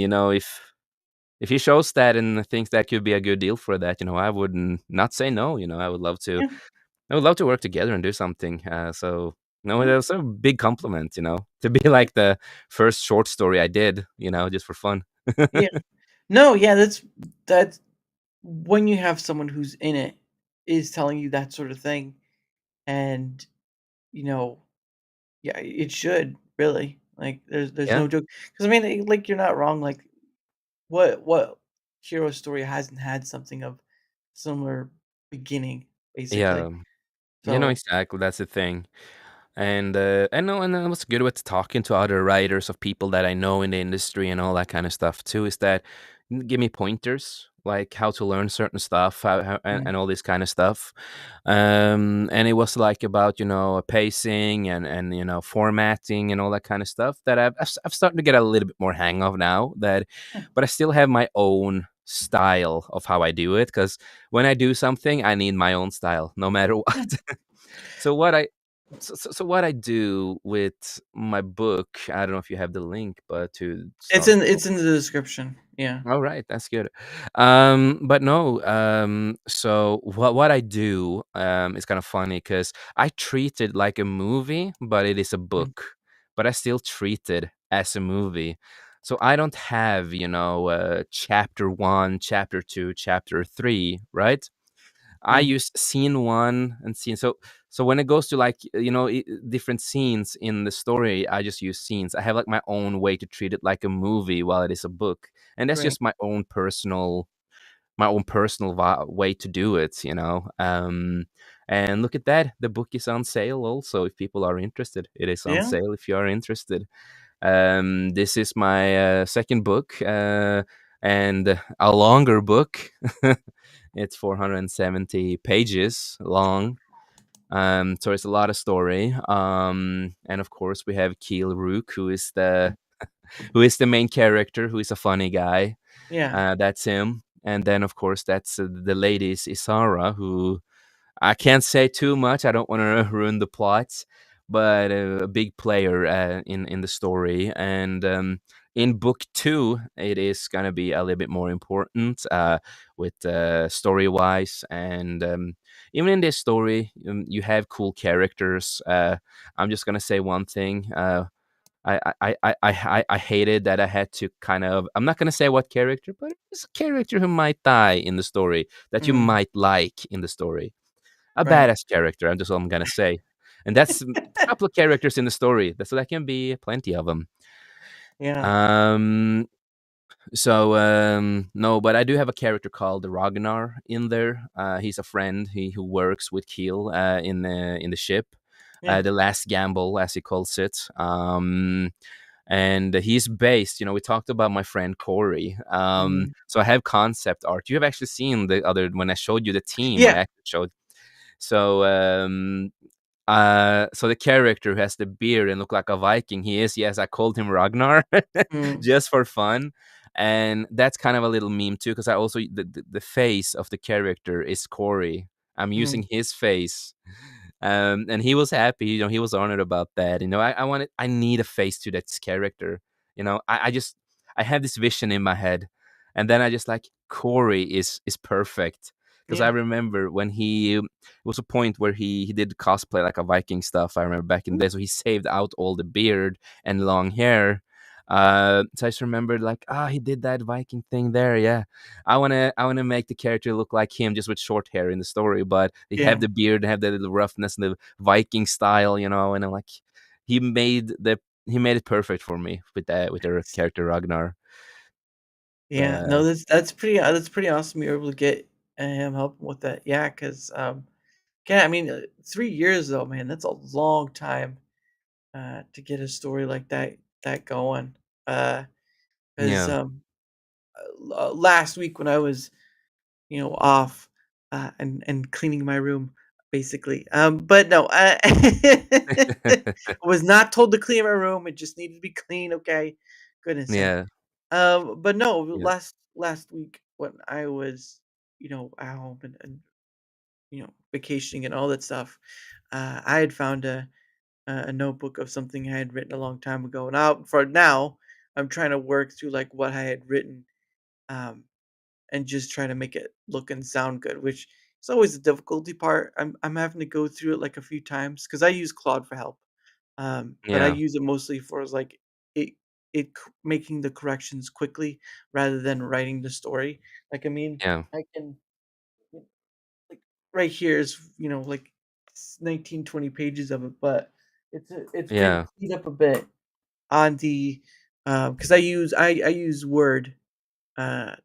if he shows that and thinks that could be a good deal for that, I wouldn't not say no. Yeah. I would love to work together and do something. So no, Yeah. it was a big compliment, to be like the first short story I did, just for fun. Yeah. No. Yeah. That's when you have someone who's in it is telling you that sort of thing, and you know, yeah, it should really like. There's Yeah, no joke because I mean, like you're not wrong. Like what hero story hasn't had something of similar beginning, basically. yeah, So exactly. That's the thing. And then what's good with talking to other writers of people that I know in the industry and all that kind of stuff too is that give me pointers like how to learn certain stuff, mm, and all this kind of stuff. And it was like about pacing and formatting and all that kind of stuff that I've started to get a little bit more hang of now. yeah, But I still have my own style of how I do it, because when I do something, I need my own style no matter yeah. what. So what I so what I do with my book, I don't know if you have the link, but to It's in the description. Yeah. all right, that's good. But no, so what I do is kind of funny because I treat it like a movie, but it is a Mm, book. But I still treat it as a movie. So I don't have, chapter one, chapter two, chapter three, right? I mm, use scene one and scene. So when it goes to like different scenes in the story, I just use scenes. I have like my own way to treat it like a movie while it is a book, and that's right. just my own personal way to do it. And look at that, the book is on sale also. If people are interested, it is on Yeah. sale. If you are interested, this is my second book, and a longer book. It's 470 pages long. So it's a lot of story. And of course we have Keel Rook, who is the main character, who is a funny guy. Yeah. That's him. And then of course that's the lady is Isara, who I can't say too much. I don't want to ruin the plot, but a big player in the story. And in book two, it is gonna be a little bit more important with story wise, and even in this story, you have cool characters. I'm just gonna say one thing. I hated that I had to kind of. I'm not gonna say what character, but it's a character who might die in the story that you Mm, might like in the story, a right. badass character. I'm just all I'm gonna say, and that's a couple of characters in the story. So that can be plenty of them. Yeah. Um. So no, but I do have a character called Ragnar in there. He's a friend. He who works with Keel in the ship, Yeah. the last gamble as he calls it. and he's based. We talked about my friend Corey. Mm. So I have concept art. You have actually seen the other when I showed you the team. I Yeah. actually showed. So so the character who has the beard and look like a Viking, yes, I called him Ragnar Mm. just for fun. And that's kind of a little meme too, because I also the face of the character is Corey. I'm Mm. using his face. And he was happy, he was honored about that. I need a face to that character. I have this vision in my head, and then I just like Corey is perfect. Because I Yeah. remember when it was a point where he did cosplay like a Viking stuff. I remember back in the day, so he saved out all the beard and long hair. So I just remembered like, he did that Viking thing there. Yeah, I wanna make the character look like him, just with short hair in the story, but they have Yeah. the beard, have the little roughness and the Viking style, and I'm like, he made it perfect for me with their character Ragnar. Yeah. Uh, No, that's pretty awesome. You're able to get him helping with that. Yeah, because yeah, I mean, 3 years though, man, that's a long time to get a story like that going. Uh, because yeah, last week when I was off and cleaning my room basically. But no, I was not told to clean my room. It just needed to be clean. Okay, goodness sake. yeah, But no, yeah, last week when I was at home and vacationing and all that stuff, I had found a notebook of something I had written a long time ago. Now I'm trying to work through like what I had written. Um, and just try to make it look and sound good, which is always the difficulty part. I'm having to go through it like a few times because I use Claude for help, but I yeah, use it mostly for like it making the corrections quickly rather than writing the story. Like I mean, yeah, I can like right here is like 19 20 pages of it, but it's been yeah, cleaned up a bit on the because I use Word to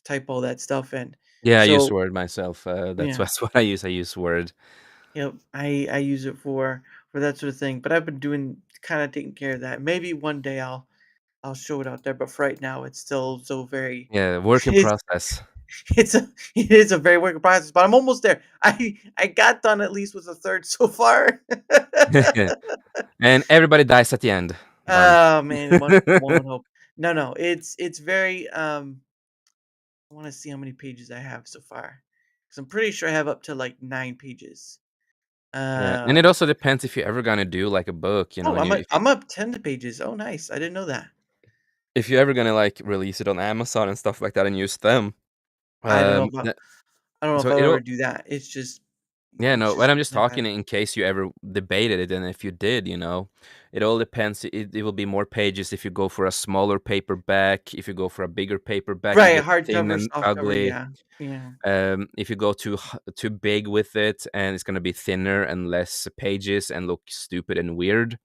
type all that stuff in. yeah. I use So Word myself. That's yeah, that's what I use. I use Word. yep. I use it for that sort of thing. But I've been doing kind of taking care of that. Maybe one day I'll show it out there. But for right now, it's still so very. Yeah, work in It's process. it is a very work in process. But I'm almost there. I got done at least with a third so far. And everybody dies at the end. Done. Oh man, one would hope. No, no, it's very I want to see how many pages I have so far because I'm pretty sure I have up to like 9 pages. Yeah, and it Um, also depends if you're ever gonna do like a book, oh, and I'm you up, if you I'm up 10 pages. Oh, nice. I didn't know that. if you're ever gonna like release it on Amazon and stuff like that and use them. I don't know Um, if I, that, I don't know if so I'll it'll ever do that. Yeah, It's no, but just I'm just something I've had. talking in case you ever debated it, and if you did, it all depends. It will be more pages if you go for a smaller paperback. If you go for a bigger paperback, it Right, gets thin hardcover, and softcover. ugly. Yeah, yeah, If you go too big with it, and it's gonna be thinner and less pages and look stupid and weird.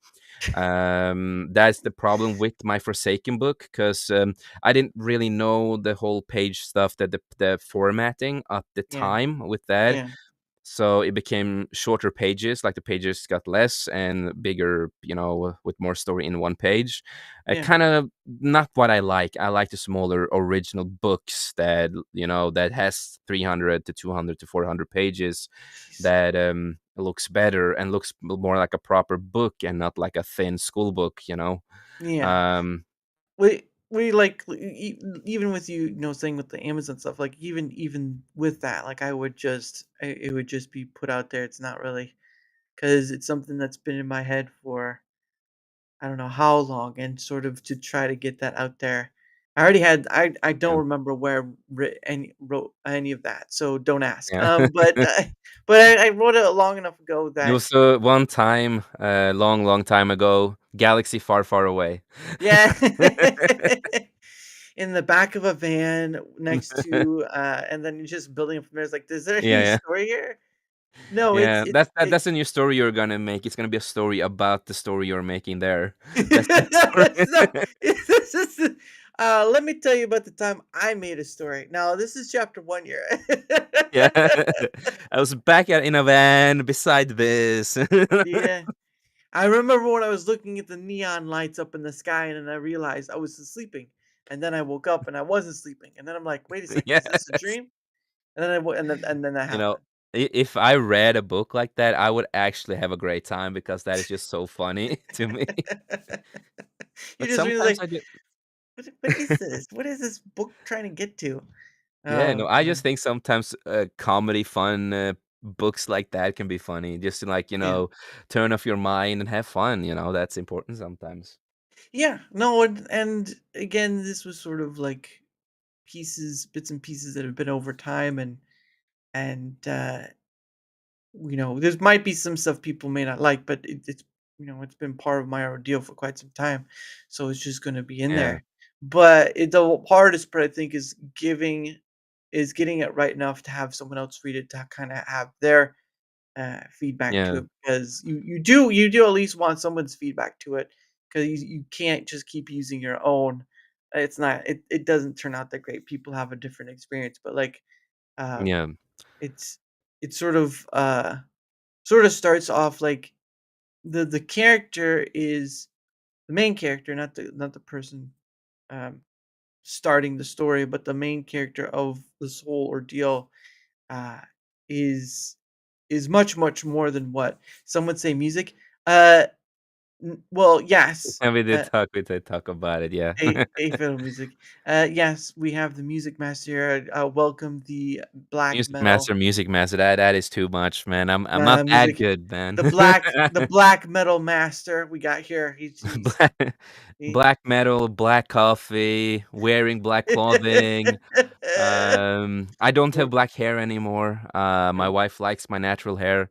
That's the problem with my Forsaken book, because I didn't really know the whole page stuff, that the formatting at the yeah, time with that. yeah, So it became shorter pages, like the pages got less and bigger, with more story in one page. yeah. Kind of not what I like. I like the smaller original books that has 300 to 200 to 400 pages, Jeez. that looks better and looks more like a proper book and not like a thin school book. Yeah. Um, We like even with saying with the Amazon stuff, like even with that, like it would just be put out there. It's not really because it's something that's been in my head for I don't know how long, and sort of to try to get that out there. I don't yeah. remember where wrote any of that, so don't ask. Yeah. But I wrote it long enough ago It that was one time, long, long time ago, galaxy far, far away. yeah, in the back of a van next to, and then just building up from there. It's like, is there any Yeah, yeah, story here? No, yeah. That's a new story you're gonna make. It's gonna be a story about the story you're making there. That's the no, story. this is, let me tell you about the time I made a story. Now, this is chapter 1 here. Yeah. I was back in a van beside this. Yeah. I remember when I was looking at the neon lights up in the sky, and then I realized I was sleeping, and then I woke up and I wasn't sleeping, and then I'm like, "Wait a second, is this a Yes. dream?" And then and then that You know, happened. if I read a book like that, I would actually have a great time because that is just so funny to me. You're But just really sometimes like, I do. what is this? What is this book trying to get to? Yeah, Oh no, I just god. think sometimes, comedy, fun, books like that can be funny just to, like, Yeah. turn off your mind and have fun, that's important sometimes. Yeah. No, and again, this was sort of like bits and pieces that have been over time, and there might be some stuff people may not like, but it's been part of my ordeal for quite some time, so it's just going to be in Yeah, there. But the hardest part, I think, is getting it right enough to have someone else read it to kind of have their feedback to yeah, it, because you do at least want someone's feedback to it, because you can't just keep using your own. It doesn't turn out that great. People have a different experience, but like, um, yeah. it's it sort of starts off like the character is the main character, not the person um, starting the story, but the main character of this whole ordeal uh, is is much more than what some would say music. Uh, well, yes, And we did talk about it, yeah. a film music. Yes, we have the music master here. Welcome the black metal Music master, that is too much, man. I'm not that music. good, man. The black metal master we got here. Black He black metal, black coffee, wearing black clothing. I don't have We're- black hair anymore. My uh, wife likes my natural hair,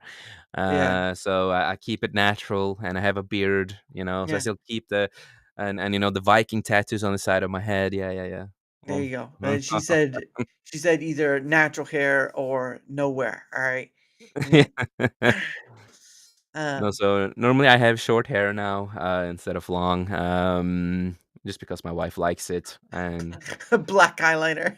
yeah, so I keep it natural, and I have a beard, so I yeah. still keep the Viking tattoos on the side of my head. Yeah, yeah, yeah. There Well, you go. She said either natural hair or nowhere. All right. yeah. Mm. No, Um, so normally I have short hair now, instead of long, just because my wife likes it, and black eyeliner.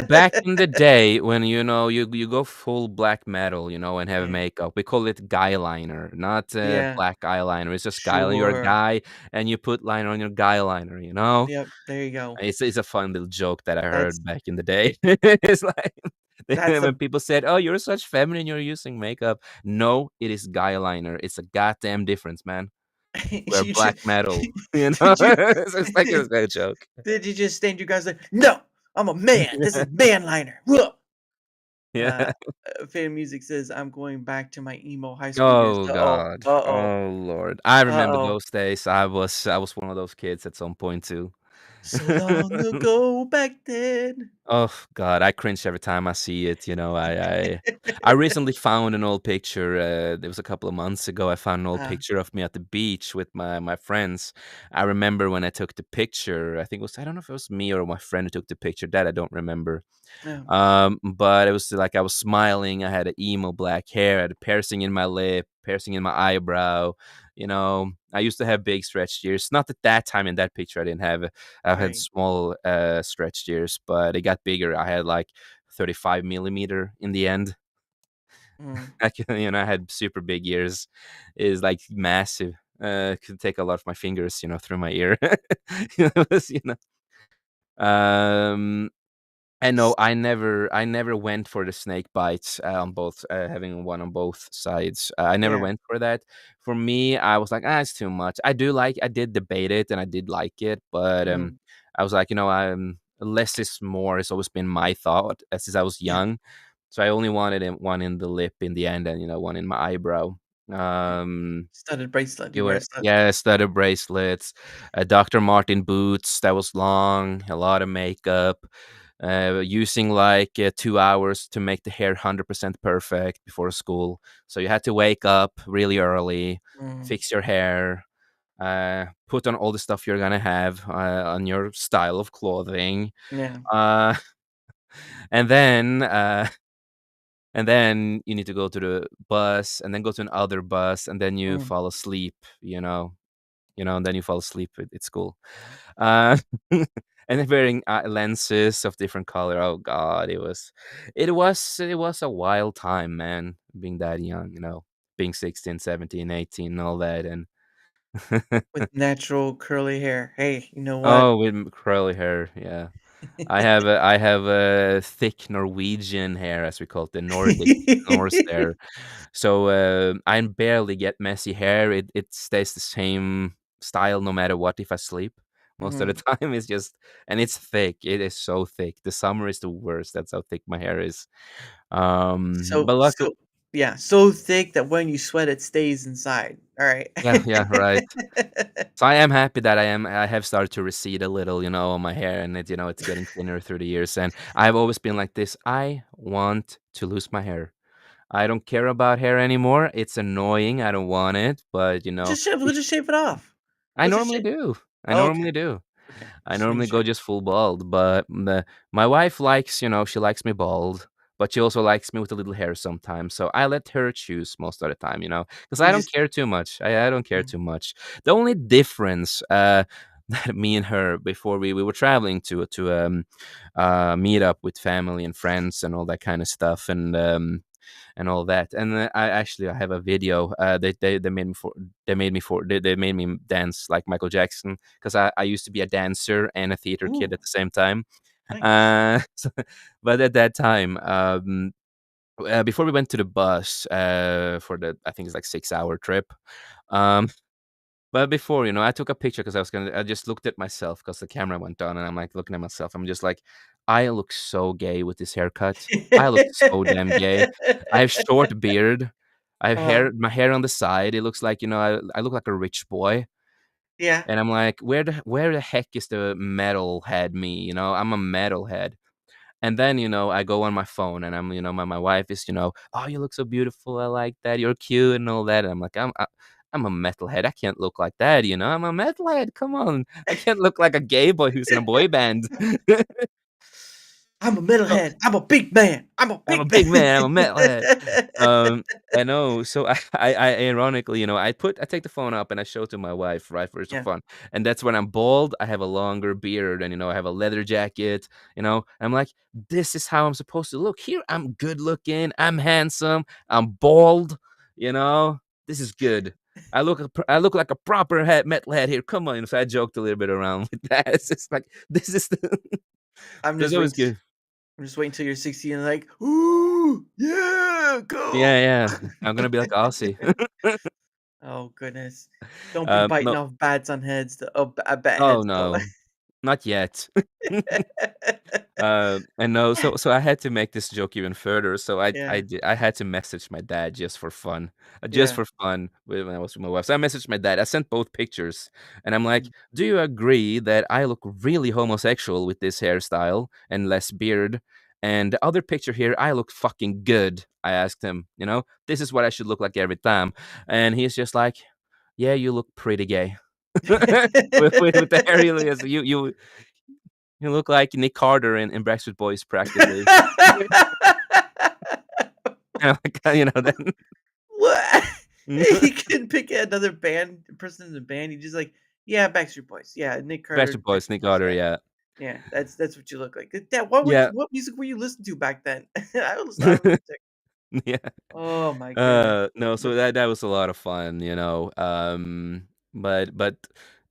back in the day when, you go full black metal, and have Yeah. makeup, we call it guy liner, not, Yeah. black eyeliner. It's just guy liner. You're a Sure. guy, and you put liner on your guy liner. Yep. There you go. It's a fun little joke that I That's heard back in the day. It's like that's when a people said, "Oh, you're such feminine, you're using makeup." No, it is guy liner. It's a goddamn difference, man. We're you just black metal, did you It's just like it's a joke. did you just stand your guys like, no, I'm a man. This is man liner. Whoa. Yeah. Uh, Fan music says I'm going back to my emo high school years. Oh Uh oh. god. Uh oh. Oh lord. I Uh remember oh. those days. I was one of those kids at some point too. So long ago back then. Oh god, I cringe every time I see it. I recently found an old picture. It was a couple of months ago. I found an old uh, picture of me at the beach with my friends. I remember when I took the picture. I think it was, I don't know if it was me or my friend who took the picture. That I don't remember. yeah, But it was like I was smiling. I had an emo black hair. I had a piercing in my lip, piercing in my eyebrow. I used to have big stretched ears. Not at that time in that picture I didn't have. I had right. small stretched ears, but it got bigger. I had like 35 millimeter in the end. Mm. I had super big ears. Is like massive. Could take a lot of my fingers, through my ear. It was, um, and no, I never went for the snake bites, on both, having one on both sides. I never Yeah. went for that. For me, I was like, it's too much. I did debate it and I did like it, but Mm. I was like, less is more. It's always been my thought, since I was Yeah. young. So I only wanted one in the lip in the end, and one in my eyebrow. Yeah. Um, Studded bracelet. You you wear a were stud. Yeah, studded bracelets, Dr. Martin boots that was long, a lot of makeup, using like 2 hours to make the hair 100% perfect before school. So you had to wake up really early, Mm. fix your hair, put on all the stuff you're gonna have, on your style of clothing, Yeah. uh, and then you need to go to the bus, and then go to another bus, and then you Mm. fall asleep. And then you fall asleep at school. Uh, and then wearing, lenses of different color. Oh god, it was a wild time, man, being that young. being 16, 17, 18, and all that. And With natural curly hair. Hey, you know what? oh, with curly hair, yeah. I have a thick Norwegian hair, as we call it, the Nordic Norse hair. So I barely get messy hair. It stays the same style no matter what if I sleep. Most of the Mhm. time it's just, and it's thick. It is so thick. The summer is the worst. That's how thick my hair is. So But luckily, so yeah, so thick that when you sweat it stays inside. All right. yeah, yeah, right. So I am happy that I have started to recede a little, on my hair, and it's getting thinner through the years. And I've always been like this. I want to lose my hair. I don't care about hair anymore. It's annoying. I don't want it, but We'll just shave it off. I We'll just normally shave. do. I Oh, okay. normally do. Okay. I Just making normally go sure. just full bald, but my wife likes, she likes me bald, but she also likes me with a little hair sometimes. So I let her choose most of the time, because You I don't just care too much. I don't care mm, too much. The only difference that me and her before we were traveling to meet up with family and friends and all that kind of stuff, and all that. And I have a video. They made me dance like Michael Jackson because I used to be a dancer and a theater kid ooh, at the same time. nice. So, but at that time, before we went to the bus for the I think it's like 6 hour trip. Um, but before, I took a picture because I just looked at myself because the camera went on and I'm like looking at myself. I'm just like, I look so gay with this haircut. I look so damn gay. I have short beard. I have Uh, my hair on the side. It looks like, I look like a rich boy. yeah. And I'm like, where the heck is the metalhead me? I'm a metalhead. And then, I go on my phone and my wife is, oh, you look so beautiful. I like that. You're cute and all that. And I'm like, I'm a metalhead. I can't look like that. I'm a metalhead. Come on. I can't look like a gay boy who's in a boy band. I'm a So metalhead. I'm a big man. I'm a I'm a big big man. man. I'm a metalhead. Um, I know. So I ironically, I take the phone up and I show it to my wife, right, for Yeah. fun. And that's when I'm bald. I have a longer beard, and I have a leather jacket. I'm like, this is how I'm supposed to look. Here, I'm good looking. I'm handsome. I'm bald. You know, this is good. I look like a proper metalhead here. Come on. So I joked a little bit around with that. It's just like this is the. I'm That's just always waiting. good. I'm just waiting till you're 60 and like, ooh, yeah, Yeah, go. yeah. I'm gonna be like Aussie. Oh goodness! Don't be biting No. off bats on heads. Bat Oh heads though. no, not yet. And no, so I had to make this joke even further. So Yeah, I had to message my dad just for fun, just yeah. for fun when I was with my wife. So I messaged my dad. I sent both pictures, and I'm like, Mm. "Do you agree that I look really homosexual with this hairstyle and less beard?" And the other picture here, I look fucking good. I asked him, this is what I should look like every time, and he's just like, "Yeah, you look pretty gay." With the hair, you look like Nick Carter in Backstreet Boys practically. And I'm like, then What? mm, He couldn't pick another person in the band. He just like, yeah, Backstreet Boys. Yeah, Nick Carter, Backstreet Boys, Backstreet Nick Boys. Carter, Yeah, yeah. yeah. That's what you look like. Dad, Yeah. what music were you listening to back then? I was like, Yeah. oh my goodness. No, But so that was a lot of fun, but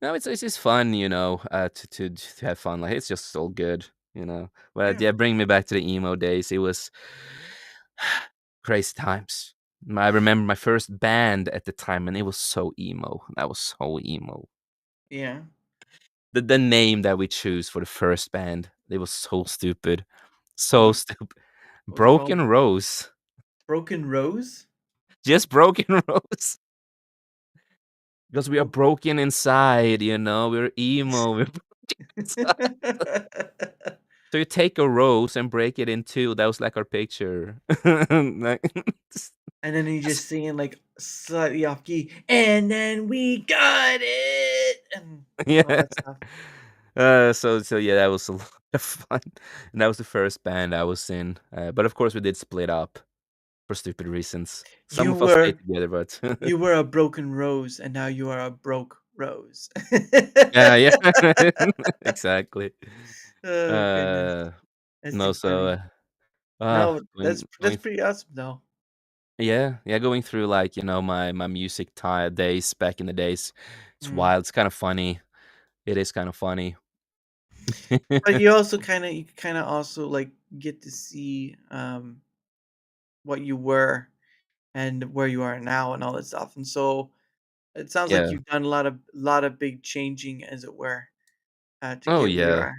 no, it's just fun, to have fun. Like it's just so good, But yeah, yeah, bring me back to the emo days. It was crazy times. I remember my first band at the time, and it was so emo. That was so emo. yeah. The name that we choose for the first band, it was so stupid. So What stupid. what was it called? Broken Rose. Broken Rose? Just Broken Rose. Because we are Bro- broken inside, we're emo, we're broken inside. So you take a rose and break it in two. That was like our picture. Like, And then he just singing like slightly off key, and then we got it, and all yeah. that stuff. So yeah, that was a lot of fun. And that was the first band I was in. But of course we did split up for stupid reasons. Some You of us stayed were together, but you were a broken rose, and now you are a broke rose. yeah, yeah. Exactly. Oh goodness, Uh that's no, too so funny. No, going that's going pretty awesome though. Yeah, going through, like, my music days back in the days. It's Mm. wild, it's kinda funny. It is kinda funny. But you also kinda also, like, get to see, what you were and where you are now and all that stuff, and so it sounds like Yeah. you've done a lot of big changing, as it were, to Oh, get where you yeah. are.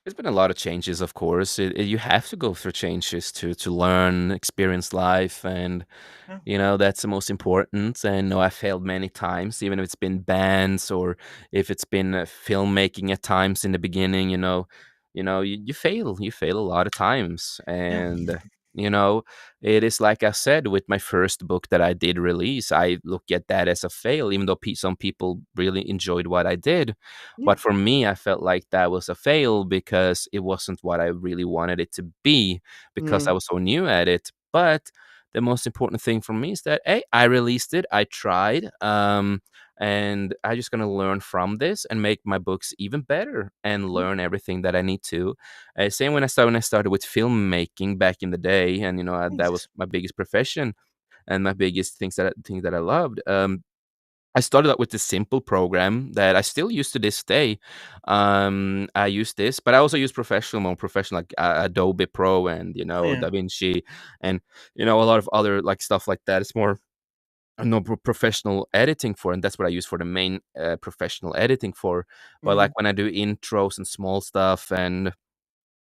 There's been a lot of changes, of course. You have to go through changes to learn, experience life, and Yeah. that's the most important. And no, I failed many times, even if it's been bands or if it's been filmmaking at times in the beginning. You fail a lot of times, Yeah. and you know, it is like I said with my first book that I did release. I look at that as a fail, even though some people really enjoyed what I did. Yeah. But for me, I felt like that was a fail because it wasn't what I really wanted it to be because I Mm. was so new at it. But the most important thing for me is that, hey, I released it, I tried, and I just gonna learn from this and make my books even better and Mm. learn everything that I need to. Same when I started with filmmaking back in the day, and that Nice. was my biggest profession and my biggest thing that I loved. I started out with this simple program that I still use to this day. I use this, but I also use more professional, like Adobe Pro and Oh, yeah. DaVinci, and a lot of other like stuff like that. It's more no professional editing for, and that's what I use for the main professional editing for. But like Mm. when I do intros and small stuff, and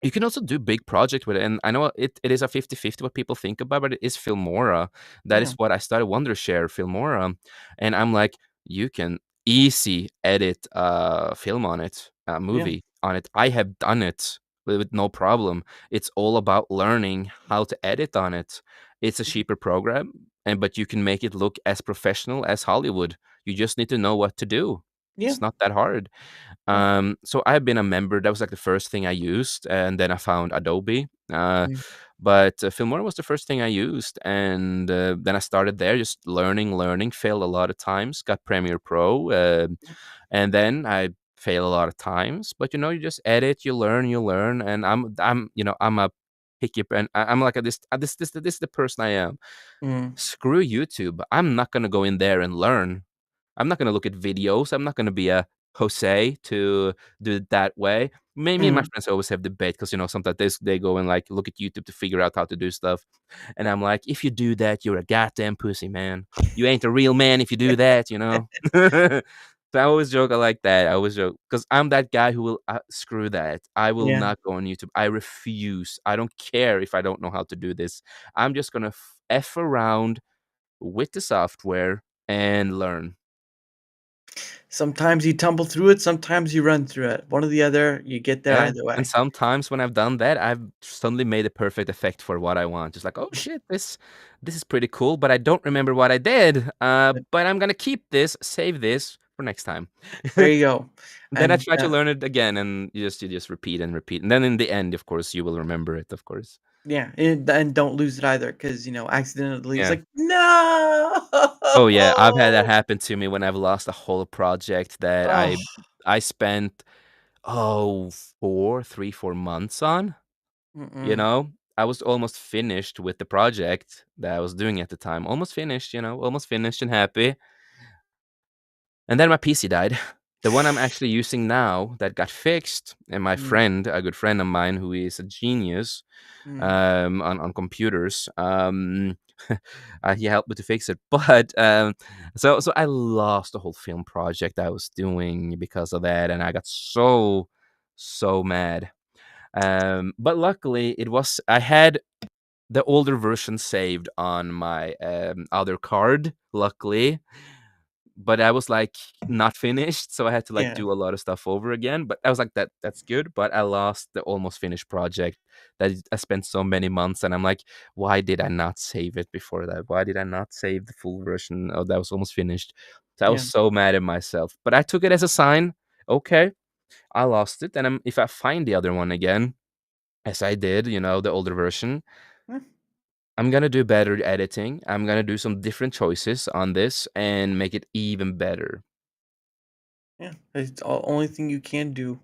you can also do big project with it, and I know it is a 50-50 what people think about, but it is Filmora. That is Yeah. what I started Wondershare, Filmora, and I'm like, you can easy edit a film on it, a Yeah. movie on it. I have done it with no problem. It's all about learning how to edit on it. It's a Mhm. cheaper program, but you can make it look as professional as Hollywood. You just need to know what to do. Yeah. It's not that hard. Yeah. So I've been a member. That was like the first thing I used, and then I found Adobe. Mm. But Filmora was the first thing I used, and then I started there, just learning. Failed a lot of times. Got Premiere Pro, and then I fail a lot of times. But you just edit, you learn, and I'm a picky, and I'm like this is the person I am. Mm. Screw YouTube. I'm not gonna go in there and learn. I'm not gonna look at videos. I'm not gonna be a Jose to do it that way. Me and my Mm. friends always have debate because sometimes they go and like look at YouTube to figure out how to do stuff, and I'm like, if you do that, you're a goddamn pussy, man. You ain't a real man if you do that. So I always joke like that. I always joke because I'm that guy who will screw that. I will Yeah. not go on YouTube. I refuse. I don't care if I don't know how to do this. I'm just gonna f around with the software and learn. Sometimes you tumble through it, sometimes you run through it. One or the other, you get there Yeah, either and way. sometimes when I've done that, I've suddenly made a perfect effect for what I want. Just like, "Oh shit, this is pretty cool, but I don't remember what I did. But I'm gonna keep this, save this for next time." There you go. Then I And, try to learn it again, and you just repeat and repeat, and then in the end, of course, you will remember it, of course. yeah, and don't lose it either, because accidentally it's Yeah. like, "No!" Oh, yeah, I've had that happen to me when I've lost a whole project that Oh, I spent, oh, 4 months on. You mm-mm, know, I was almost finished with the project that I was doing at the time. Almost finished, almost finished and happy. And then my PC died. The one I'm actually using now that got fixed, and my mm, friend, a good friend of mine who is a genius mm, on computers, he helped me to fix it. But so I lost the whole film project I was doing because of that, and I got so mad. But luckily, I had the older version saved on my other card, luckily. But I was like not finished, so I had to like yeah, do a lot of stuff over again. But I was like, that's good. But I lost the almost finished project that I spent so many months, and I'm like, why did I not save it before that? Why did I not save the full version that was almost finished? So I was yeah, so mad at myself. But I took it as a sign. Okay, I lost it, and if I find the other one again, as I did, the older version, eh, I'm gonna do better editing. I'm gonna do some different choices on this and make it even better. yeah, it's the only thing you can do,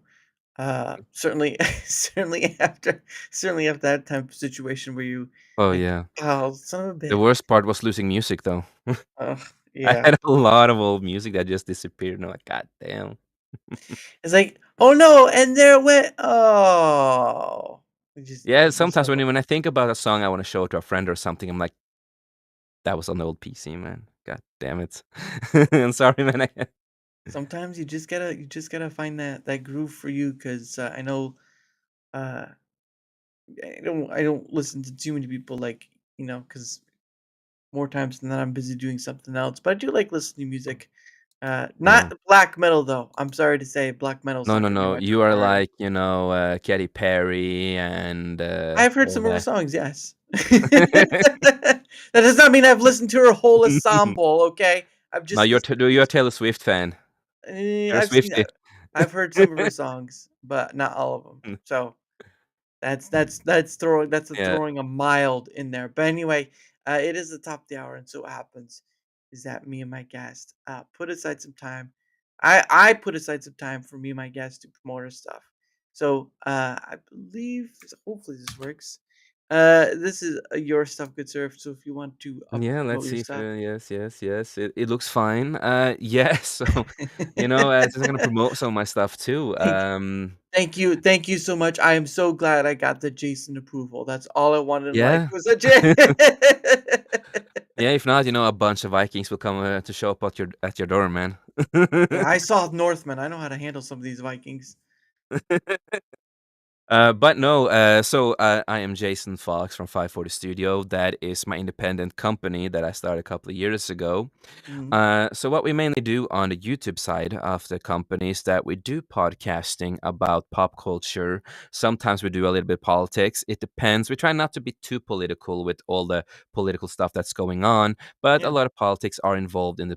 Certainly, certainly after that type of situation where you Oh, like, yeah. oh, son of a The bitch. worst part was losing music, though. Ugh, I yeah. had a lot of old music that just disappeared, and I'm like, "God damn." It's like, oh no, and there it went. Oh, Yeah, you sometimes so. when I think about a song I wanna show to a friend or something, I'm like, "That was on the old PC, man. God damn it." I'm sorry, man. I Sometimes you just gotta find that groove for you because I know uh I don't listen to too many people like because more times than not I'm busy doing something else. But I do like listening to music. Yeah. Not black metal though. I'm sorry to say, black metal's No, not no, gonna be no. my You are preferred. like, Katy Perry and, I've heard all some of her that. songs, yes. That does not mean I've listened to her whole ensemble, okay? I've Now just listened to you're a s Taylor Swift fan. You're a I've seen Swiftie. I've heard some of her songs, but not all of them. So that's Yeah. throwing a mild in there. But anyway, it is the top of the hour, and so what happens is that me and my guest put aside some time. I put aside some time for me and my guest to promote our stuff. So I believe, hopefully this works. This is your stuff, good sir. So if you want to Yeah, let's promote your see if, stuff, yes, yes, yes, it looks fine. Yeah, so, since I'm gonna promote some of my stuff too, thank thank you so much. I am so glad I got the Jason approval. That's all I wanted in life yeah. was a J. Yeah, if not, a bunch of Vikings will come, to show up at your door, man. Yeah, I saw Northman. I know how to handle some of these Vikings. But no, I am Jacen Fawkes from 540 Studio. That is my independent company that I started a couple of years ago. Mhm. So what we mainly do on the YouTube side of the company is that we do podcasting about pop culture. Sometimes we do a little bit of politics. It depends. We try not to be too political with all the political stuff that's going on, but a Yeah, lot of politics are involved in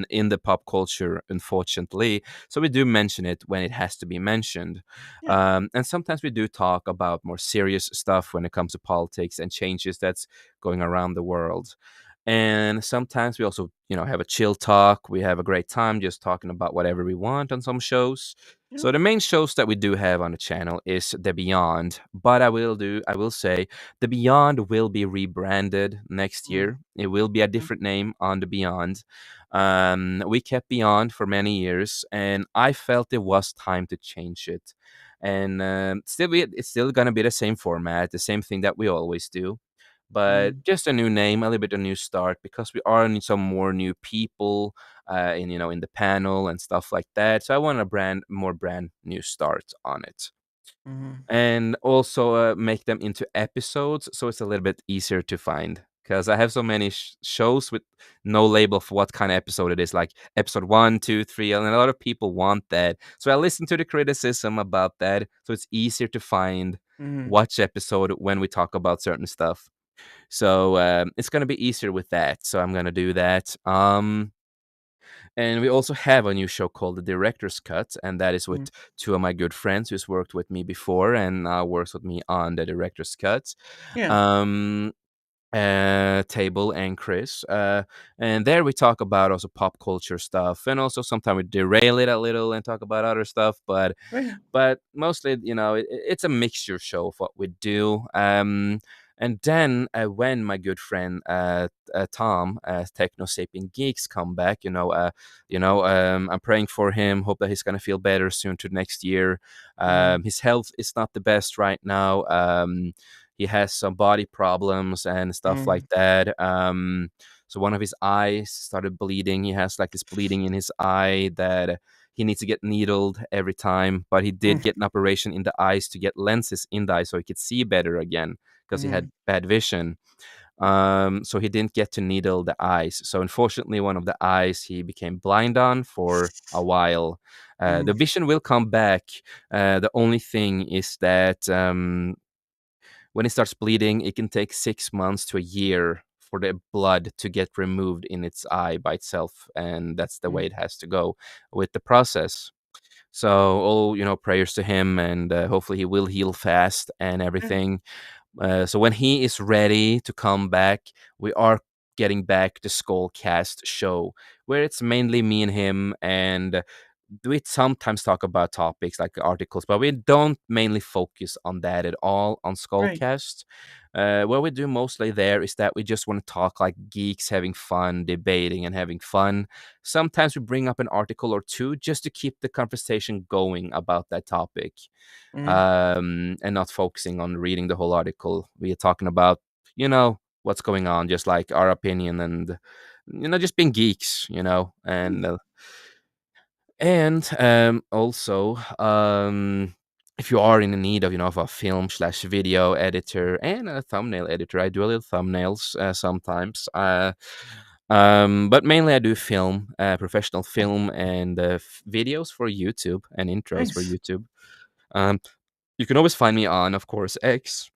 in the pop culture, unfortunately. So we do mention it when it has to be mentioned. yeah. And sometimes we do talk about more serious stuff when it comes to politics and changes that's going around the world. And sometimes we also, have a chill talk. We have a great time just talking about whatever we want on some shows. Yeah. So the main shows that we do have on the channel is The Beyond, but I will say The Beyond will be rebranded next Mm, year. It will be a okay. different name on The Beyond. We kept Beyond for many years, and I felt it was time to change it. And it's still gonna be the same format, the same thing that we always do, but Mm, just a new name, a little bit of new start because we are need some more new people in the panel and stuff like that. So I want a brand new start on it, mhm. and also make them into episodes so it's a little bit easier to find. Because I have so many shows with no label for what kind of episode it is, like episode 1, 2, 3, and a lot of people want that. So I listen to the criticism about that, so it's easier to find Mhm. watch episode when we talk about certain stuff. So it's gonna be easier with that. So I'm gonna do that. And we also have a new show called The Director's Cut, and that is Mhm. with two of my good friends who's worked with me before and now works with me on The Director's Cut. Yeah. Um, Table and Chris. And there we talk about also pop culture stuff, and also sometimes we derail it a little and talk about other stuff. Right. But mostly, it's a mixture show of what we do. And then when my good friend Tom, Techno Sapien Geeks, come back, I'm praying for him. Hope that he's gonna feel better soon to next year. Mhm. His health is not the best right now. He has some body problems and stuff Mhm. like that. So one of his eyes started bleeding. He has like this bleeding in his eye that he needs to get needled every time. But he did Mm, get an operation in the eyes to get lenses in the eye so he could see better again because he had mhm. bad vision. So he didn't get to needle the eyes. So unfortunately, one of the eyes he became blind on for a while. The Mm, vision will come back. The only thing is that when it starts bleeding, it can take 6 months to a year for the blood to get removed in its eye by itself, and that's the way mm, it has to go with the process. So all prayers to him, and hopefully he will heal fast and yeah. everything. So when he is ready to come back, we are getting back the Skullcast show, where it's mainly me and him, and we sometimes talk about topics like articles, but we don't mainly focus on that at all on Right. Skullcast. What we do mostly there is that we just want to talk like geeks having fun, debating and having fun. Sometimes we bring up an article or two just to keep the conversation going about that topic, Mm, and not focusing on reading the whole article. We are talking about, you know, what's going on, just like our opinion and, just being geeks, mm, and also, if you are in the need of, of a film slash video editor and a thumbnail editor, I do a little thumbnails sometimes. But mainly I do film, professional film and videos for YouTube and intros for nice. YouTube. Um, you can always find me on, of course, X.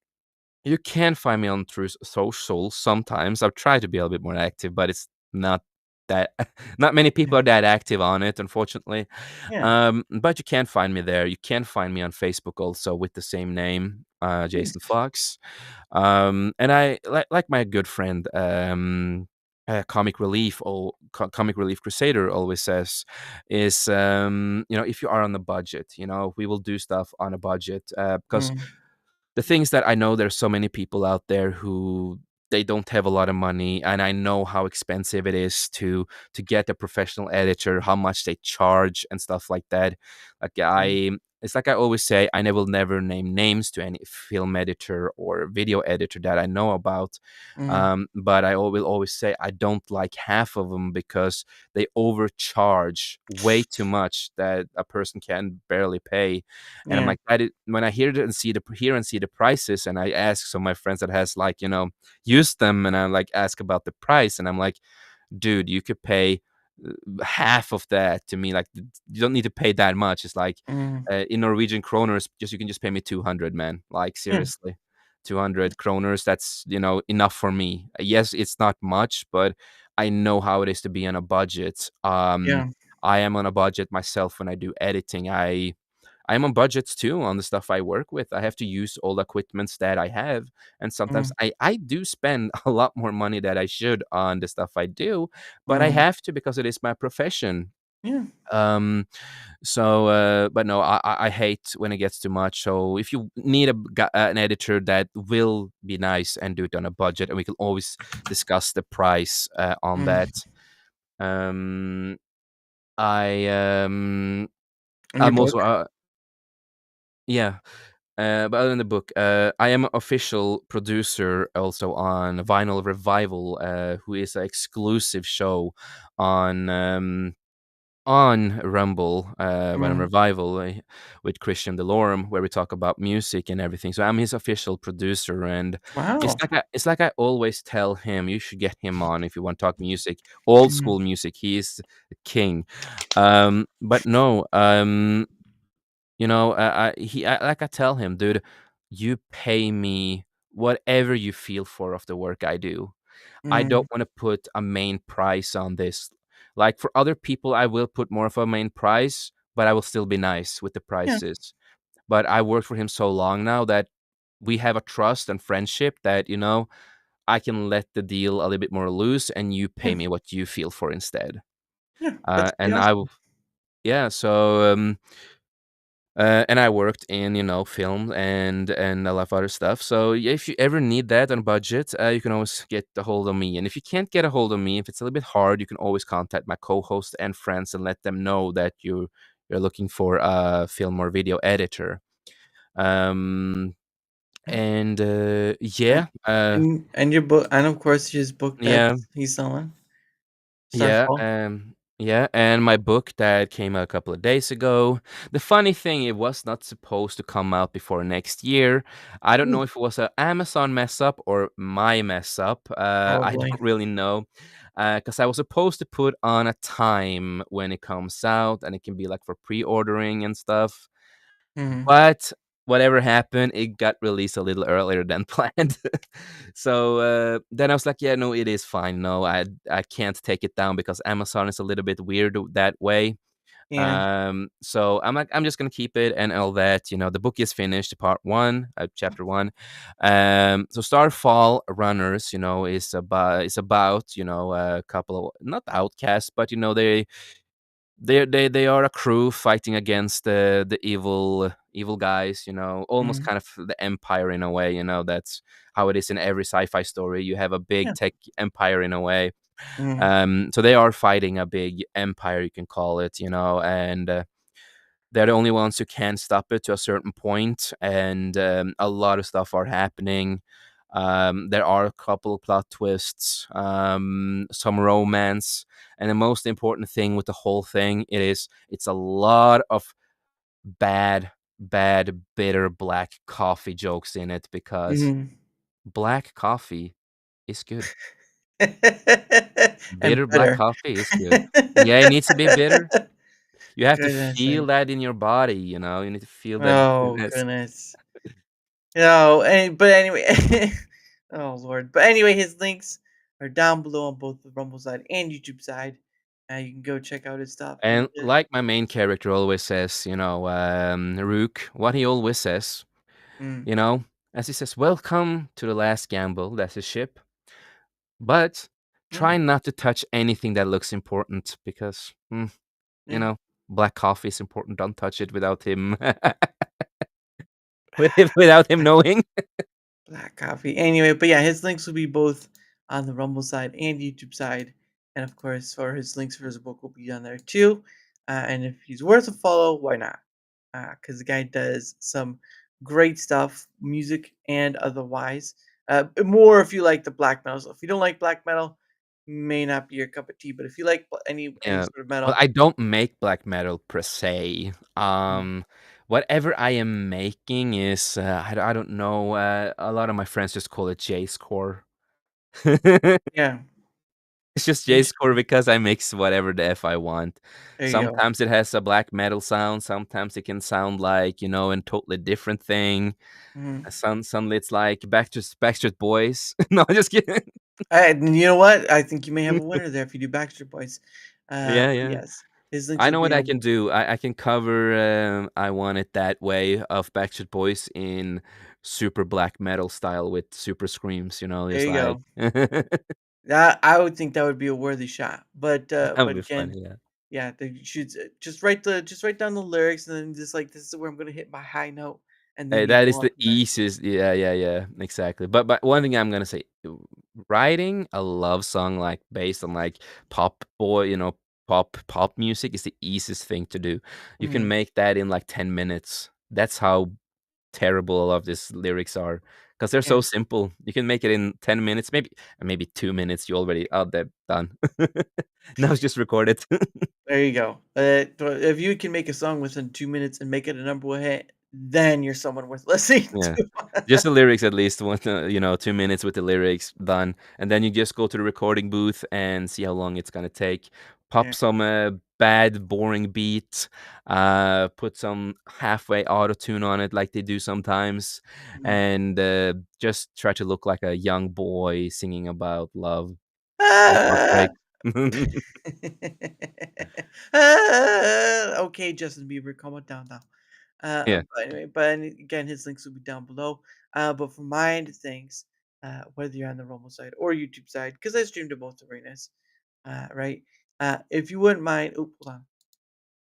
You can find me on through social sometimes. I've tried to be a little bit more active, but it's not that not many Yeah. people are that active on it, unfortunately. Yeah. But you can find me there. You can find me on Facebook also with the same name, Jacen Nice. Fawkes. And I like my good friend, Comic Relief Crusader always says, is if you are on a budget, we will do stuff on a budget, because Mm, the things that I know there's so many people out there who they don't have a lot of money, and I know how expensive it is to get a professional editor, how much they charge and stuff like that. Like mm, it's like I always say, I will never name names to any film editor or video editor that I know about. mm, But I will always say I don't like half of them because they overcharge way too much that a person can barely pay. And I'm yeah. like, when I hear and see the prices, and I ask some of my friends that has like, used them, and I like ask about the price, and I'm like, dude, you could pay half of that to me. Like, you don't need to pay that much. It's like, Mm, in Norwegian kroners, just you can just pay me 200, man. Like, yeah. seriously, 200 kroners. That's enough for me. Yes, it's not much, but I know how it is to be on a budget. Yeah. I am on a budget myself when I do editing. I'm on budgets too on the stuff I work with. I have to use all the equipments that I have, and sometimes Mm, I do spend a lot more money that I should on the stuff I do, but I mm, have to because it is my profession. yeah. Um, but no, I hate when it gets too much. So if you need an editor that will be nice and do it on a budget, and we can always discuss the price on Mm. that. Um, I In your I'm book? also yeah. But other than the book, I am official producer also on Vinyl Revival, who is an exclusive show on Rumble, Vinyl Mm, Revival, with Christian Delorme, where we talk about music and everything. So I'm his official producer, and wow. it's like I always tell him, you should get him on if you want to talk music, old Mm, school music. He is the king. But no, like I tell him, dude, you pay me whatever you feel for of the work I do. I mm, don't want to put a main price on this. Like for other people, I will put more of a main price, but I will still be nice with the yeah. prices. But I worked for him so long now that we have a trust and friendship that, I can let the deal a little bit more loose and you pay Yeah. me what you feel for instead. Yeah. That's pretty And awesome. yeah, so and I worked in, film and a lot of other stuff. So yeah, if you ever need that on a budget, you can always get a hold of me. And if you can't get a hold of me, if it's a little bit hard, you can always contact my co-host and friends and let them know that you're looking for a film or video editor. Um, Yeah. and And, yeah, and your book, and of course his book that yeah. he's selling, Yeah, Starfall. yeah, and my book that came out a couple of days ago. The funny thing, it was not supposed to come out before next year. I don't Ooh, know if it was a Amazon mess up or my mess up. I probably. don't really know, because I was supposed to put on a time when it comes out, and it can be like for pre-ordering and stuff. Mm, But whatever happened, it got released a little earlier than planned. So, then I was like, "Yeah, no, it is fine. No, I can't take it down because Amazon is a little bit weird that way." yeah. So I'm like, I'm just gonna keep it and all that. The book is finished, part one, chapter one. So Starfall Runners, is about a couple of not outcasts, but they they are a crew fighting against the evil guys, almost Mhm. kind of the empire in a way. That's how it is in every sci-fi story. You have a big Yeah. tech empire in a way. Mhm. So they are fighting a big empire, you can call it, and they're the only ones who can stop it to a certain point, and a lot of stuff are happening. There are a couple plot twists, some romance, and the most important thing with the whole thing, it's a lot of bad, bad, bitter black coffee jokes in it because Mhm. black coffee is good. And Bitter black better. coffee is good. Yeah, it needs to be bitter. You have to Goodness feel sake. that in your body, you need to feel that Oh, bitterness. goodness. No, but anyway, oh Lord. But anyway, his links are down below on both the Rumble side and YouTube side. You can go check out his stuff. And like my main character always says, Rook, what he always says, Mm, you know, as he says, "Welcome to the last gamble." That's his ship, but yeah, try not to touch anything that looks important because, you yeah. know, black coffee is important. Don't touch it without him, without him knowing. Black coffee. Anyway, but yeah, his links will be both on the Rumble side and YouTube side. And of course, for his links for his book will be on there too. And if he's worth a follow, why not? Because the guy does some great stuff, music and otherwise. More if you like the black metal. So if you don't like black metal, may not be your cup of tea. But if you like any Yeah. sort of Well, metal, I don't make black metal per se. mm, Whatever I am making is, I don't know. A lot of my friends just call it J-score. yeah, It's just you sh- J-score because I mix whatever the F I want. there you go. Sometimes it has a black metal sound. Sometimes it can sound like, a totally different thing. Mhm. Suddenly it's like Backstreet Boys. No, just kidding. And you know what? I think you may have a winner there if you do Backstreet Boys. Yeah, But yeah. yes, his links I will know be what I on can both. do. I can cover I Want It That Way of Backstreet Boys in super black metal style with super screams, There just you like go. that I would think that would be a worthy shot. would But be again, funny, yeah. yeah, you should just write down the lyrics and then just like this is where I'm gonna hit my high note, and then Hey, you that is go on the from there. easiest. Yeah, yeah, yeah, exactly. But one thing I'm gonna say, writing a love song like based on like pop boy, pop music is the easiest thing to do. You can Mhm, make that in like 10 minutes. That's how terrible a lot of these lyrics are because they're yeah, so simple. You can make it in 10 minutes, maybe 2 minutes. You already they're done. Now it's just recorded. there you go. If you can make a song within 2 minutes and make it a number one hit, then you're someone worth listening Yeah. to. Just the lyrics at least, 2 minutes with the lyrics done, and then you just go to the recording booth and see how long it's gonna take. Pop Yeah. some bad, boring beat, put some halfway auto tune on it like they do sometimes, Mhm. and just try to look like a young boy singing about love and Ah! heartbreak. Okay, Justin Bieber, calm it down now. Yeah, Again, his links will be down below. But from my end of things, whether you're on the Rumble side or YouTube side, because I stream to both arenas, right? If you wouldn't mind, hold on.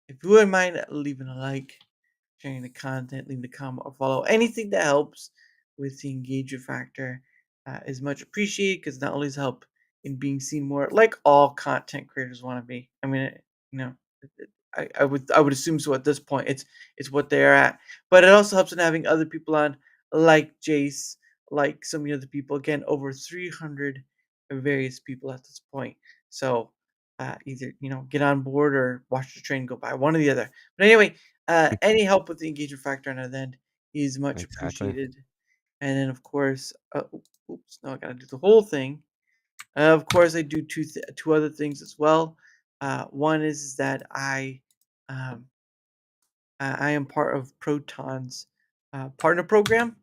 If you wouldn't mind leaving a like, sharing the content, leaving a comment or follow, anything that helps with the engagement factor is much appreciated because not only does it help in being seen more, like all content creators want to be. I mean, you know, I would assume so at this point. It's what they are at, but it also helps in having other people on, like Jace, like some of the other people. Again, over 300 various people at this point. So either get on board or watch the train go by, one or the other. But anyway, any help with the engagement factor on that end is much exactly. appreciated. And then, of course, oops, no, I gotta do the whole thing. Of course, I do two other things as well. One is that um, I am part of Proton's partner program.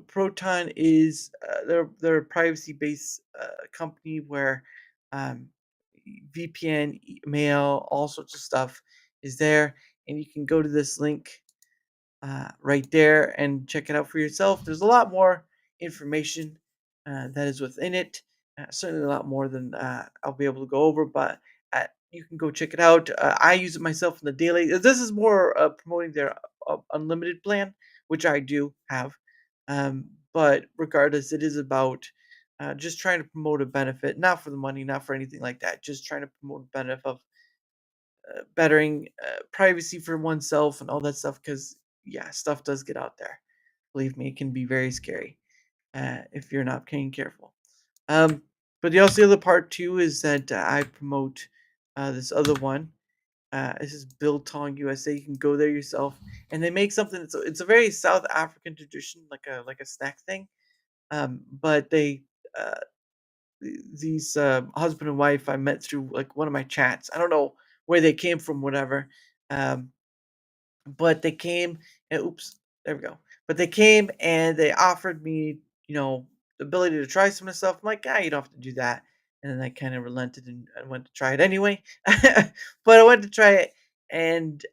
Proton is they're a privacy based company where um, VPN, email, all sorts of stuff is there, and you can go to this link right there and check it out for yourself. There's a lot more information that is within it. Certainly a lot more than I'll be able to go over, but you can go check it out. I use it myself in the daily. This is more promoting their unlimited plan, which I do have. But regardless, it is about just trying to promote a benefit, not for the money, not for anything like that. Just trying to promote a benefit of bettering privacy for oneself and all that stuff. Because yeah, stuff does get out there. Believe me, it can be very scary if you're not being careful. Um, but the other part too is that I promote this other one. This is Biltong USA. You can go there yourself, and they make something. It's a very South African tradition, like a snack thing. But they uh, these husband and wife I met through like one of my chats. I don't know where they came from, whatever. Um, but they came and oops, there we go. But they came and they offered me, the ability to try some of the stuff. I'm like, you don't have to do that. And then I kind of relented and I went to try it anyway. But I went to try it, and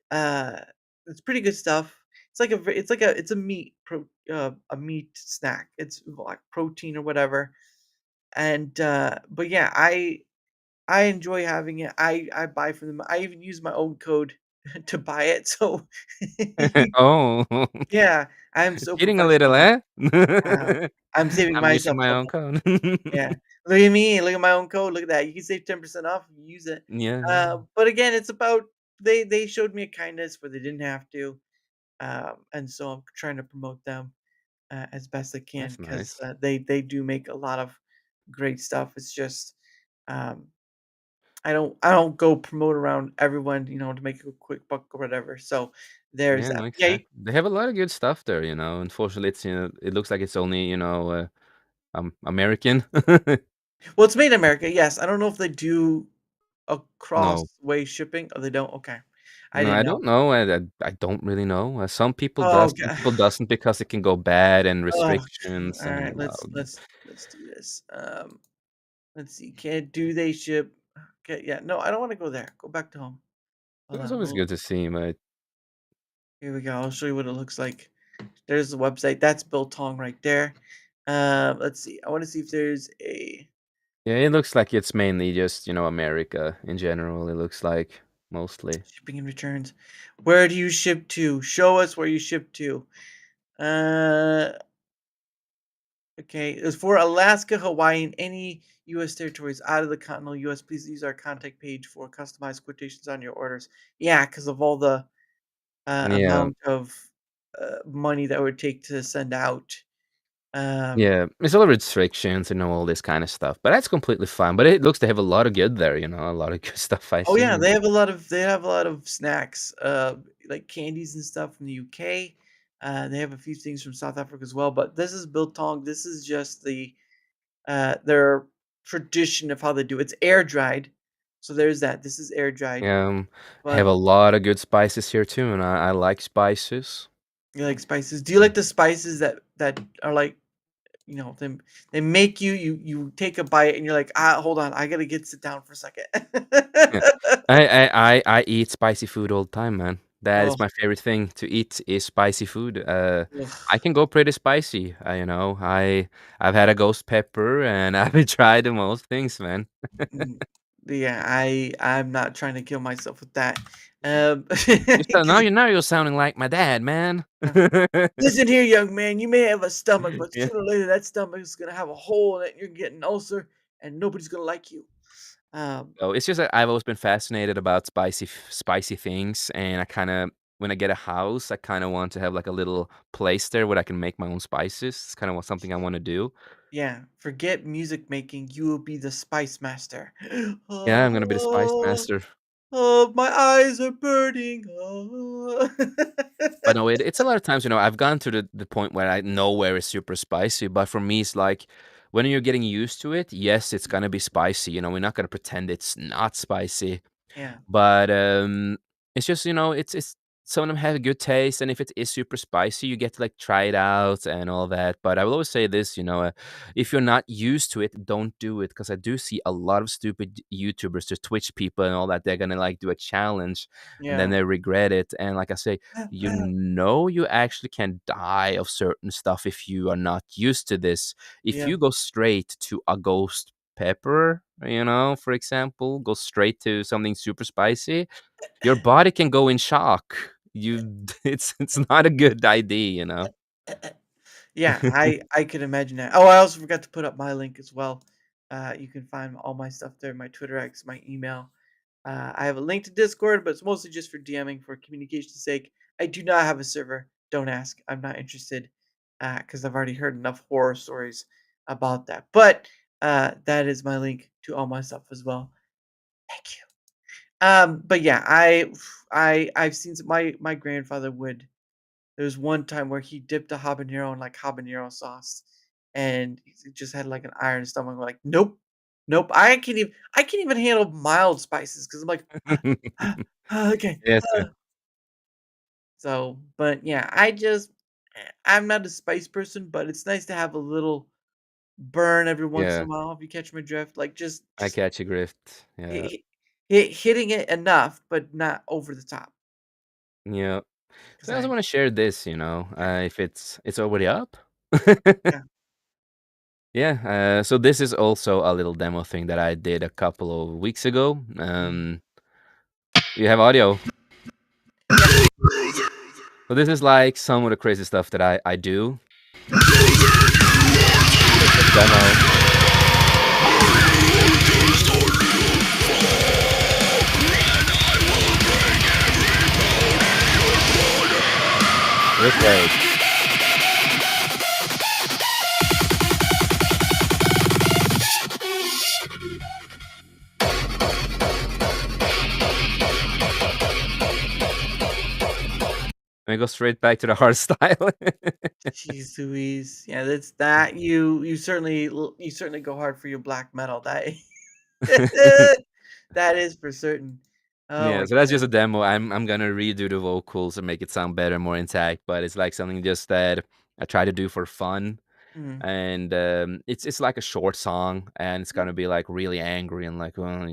it's pretty good stuff. It's a a meat snack. It's like protein or whatever. And but yeah, I enjoy having it. I buy from them. I even use my own code to buy it. So Oh, yeah, I'm so cheating a little, professional. eh? Uh, I'm saving I'm using myself my a own code. yeah. Look at me, look at my own code, look at that. You can save 10% off if you use it. Yeah, yeah. But again, it's about they showed me a kindness where they didn't have to. And so I'm trying to promote them as best I can That's because nice. they do make a lot of great stuff. It's just um, I don't go promote around everyone, to make a quick buck or whatever. So there's Yeah, that. no, Yeah. exactly. They have a lot of good stuff there, Unfortunately, it looks like it's only, American. Well, it's made in America. Yes. I don't know if they do No. way shipping. Oh, they don't. Okay. I No, didn't I know. don't know. I don't really know. Some people Oh, does, okay. some people doesn't because it can go bad and Oh, shoot. restrictions All right. and Let's do this. Let's see. Can do they ship? Okay. Yeah. No, I don't want to go there. Go back to home. it Hold was on. always good to see, but Here we go. I'll show you what it looks like. There's the website. That's Biltong right there. Let's see. I want to see if there's a yeah, it looks like it's mainly just, America in general, it looks like mostly. shipping and returns. Where do you ship to? Show us where you ship to. Uh, okay. It's for Alaska, Hawaii, and any U.S. territories out of the continental U.S. Please use our contact page for customized quotations on your orders. Yeah, because of all the Yeah. amount of money that would take to send out. Um, Yeah, there's a lot of restrictions and all this kind of stuff, but that's completely fine. But it looks they have a lot of good there, a lot of good stuff I oh yeah, see. they have a lot of snacks, like candies and stuff from the UK. They have a few things from South Africa as well. But this is biltong. This is just their tradition of how they do it. It's air dried, so there's that. This is air dried, Have but a lot of good spices here too, and I like spices. you like spices. Do you like the spices that are like they make you take a bite and you're like, hold on, I gotta get sit down for a second. Yeah. I eat spicy food all the time, man. That Oh, is my favorite thing to eat is spicy food. I ugh. can go pretty spicy. I've had a ghost pepper and I've tried the most things, man. Mm, yeah, I'm not trying to kill myself with that. You sound, now 'Cause, you're sounding like my dad, man. listen here, young man, you may have a stomach, but Yeah. sooner or later that stomach is gonna have a hole in it. You're getting an ulcer, and nobody's gonna like you. Um, Oh, it's just that I've always been fascinated about spicy things, and I kinda when I get a house, I kinda want to have, like, a little place there where I can make my own spices. It's kinda something I wanna do. yeah, forget music making. You will be the spice master. Yeah, I'm gonna be the spice Oh, master. oh, my eyes are burning. Oh. But no, it's a lot of times, I've gone to the point where I know where it's super spicy, but for me, it's like when you're getting used to it, yes, it's gonna be spicy, we're not gonna pretend it's not spicy. Yeah, But, it's just, it's some of them have a good taste, and if it is super spicy, you get to, like, try it out and all that, but I will always say this, if you're not used to it, don't do it because I do see a lot of stupid YouTubers, just Twitch people and all that, they're gonna, like, do a challenge, and then yeah, they regret it, and like I say, you actually can die of certain stuff if you are not used to this. If yeah. you go straight to a ghost pepper, for example, go straight to something super spicy, your body can go in shock. It's not a good idea. Yeah, I could imagine that. Oh, I also forgot to put up my link as well. You can find all my stuff there, my Twitter X, my email. I have a link to Discord, but it's mostly just for DMing for communication's sake. I do not have a server. Don't ask. I'm not interested because I've already heard enough horror stories about that. But that is my link to all my stuff as well. Thank you. But yeah, I've seen my grandfather would. There was one time where he dipped a habanero in like habanero sauce, and he just had like an iron stomach. I'm like, nope, nope. I can't even handle mild spices because I'm like, okay. Yes, yeah. So, but yeah, I'm not a spice person, but it's nice to have a little burn every once in Yeah, a while. If you catch my drift, like I just catch a grift. Yeah, hitting it enough, but not over the top. yeah. Because So I also I want to share this, if it's already up. yeah. Yeah, so this is also a little demo thing that I did a couple of weeks ago. Mhm. You have audio. Yeah. So this is like some of the crazy stuff that I do. Just a demo. Just wait. Let me go straight back to the hard style. Jeez Louise. Yeah, that's that you certainly go hard for your black metal. That that is for certain. Oh Yeah, my so that's goodness. just a demo. I'm gonna redo the vocals and make it sound better, more intact. But it's like something just that I try to do for fun, Mhm. and it's like a short song, and it's gonna be like really angry and like, well.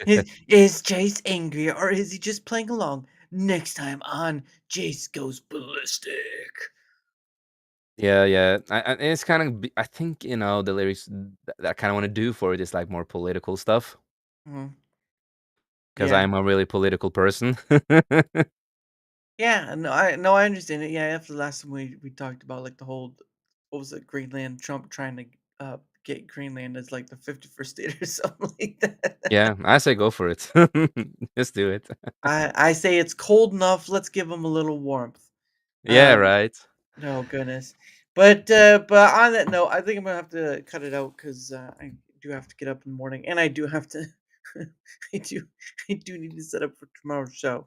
Is Jace angry or is he just playing along? Next time on Jace Goes Ballistic. Yeah, yeah. And it's kind of, I think, the lyrics that I kind of want to do for it is like more political stuff Mhm. because Yeah. I'm a really political person. Yeah, no, I understand it. Yeah, after the last time we talked about like the whole what was it, Greenland, Trump trying to get Greenland as like the 51st state or something like that. Yeah, I say go for it. Just do it. I say it's cold enough. Let's give them a little warmth. Yeah, Um, right. oh goodness, but on that note, I think I'm gonna have to cut it out because I do have to get up in the morning, and I do have to, I do, I do need to set up for tomorrow's show.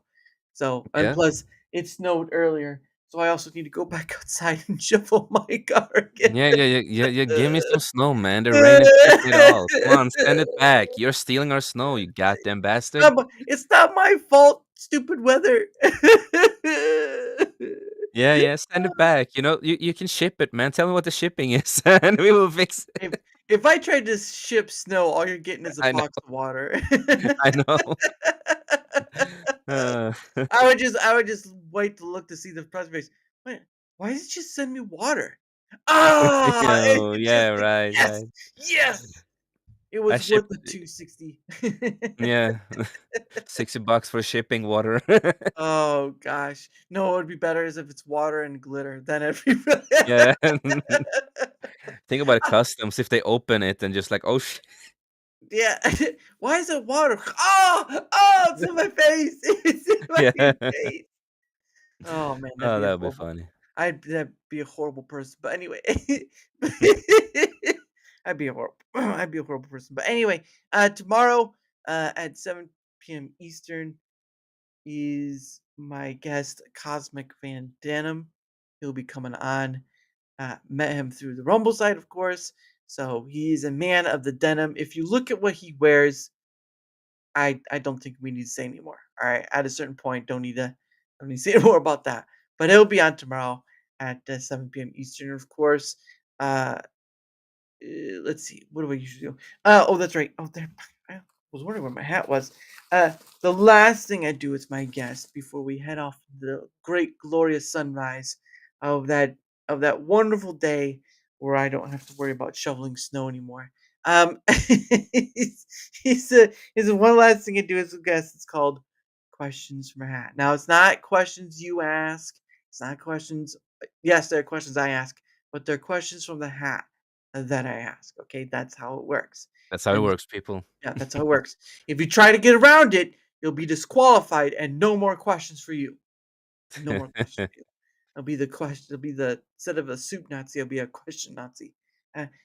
So and Yeah. plus it snowed earlier, so I also need to go back outside and shovel my car again. Yeah, yeah, yeah, yeah, yeah. Give me some snow, man. The rain is kicking it off. Come on, send it back. You're stealing our snow, you goddamn bastard. It's not my fault. Stupid weather. Yeah, yeah, send it back. You can ship it, man. Tell me what the shipping is, and we will fix If it. if I tried to ship snow, all you're getting is a I know, box of water. I know. Uh, I would just wait to look to see the price base. Wait, why does it just send me water? Ah, it just yeah, right, yes, right. yes. It I was ship worth the 260. Yeah, $60 for shipping water. Oh gosh. No, it would be better as if it's water and glitter than every Yeah. Think about customs, if they open it and just like, "Oh, Yeah. Why is it water? Oh, oh, it's in my face. It's in my yeah." face. Oh man, that'd Oh, be a that would be horrible. funny. That'd be a horrible person. But anyway, I'd be a horrible person. But anyway, tomorrow at 7 p.m. Eastern is my guest Cosmic Van Denim. He'll be coming on. Met him through the Rumble site, of course. So he's a man of the denim. If you look at what he wears, I don't think we need to say anymore. All right, at a certain point, don't need to say more about that. But it'll be on tomorrow at 7 p.m. Eastern, of course. Uh, let's see, what do I usually do? Oh, that's right. Oh, there. I was wondering where my hat was. The last thing I do with my guest before we head off to the great, glorious sunrise of that of that wonderful day where I don't have to worry about shoveling snow anymore. He's one last thing I do as a guest. It's called questions from a hat. Now, it's not questions you ask. It's not questions. Yes, there are questions I ask, but they're questions from the hat that I ask. Okay, that's how it works. That's how it And works, people. yeah, that's how it works. If you try to get around it, you'll be disqualified, and no more questions for you. No more questions for you. It'll be the question. It'll be the instead of a soup Nazi, it'll be a question Nazi.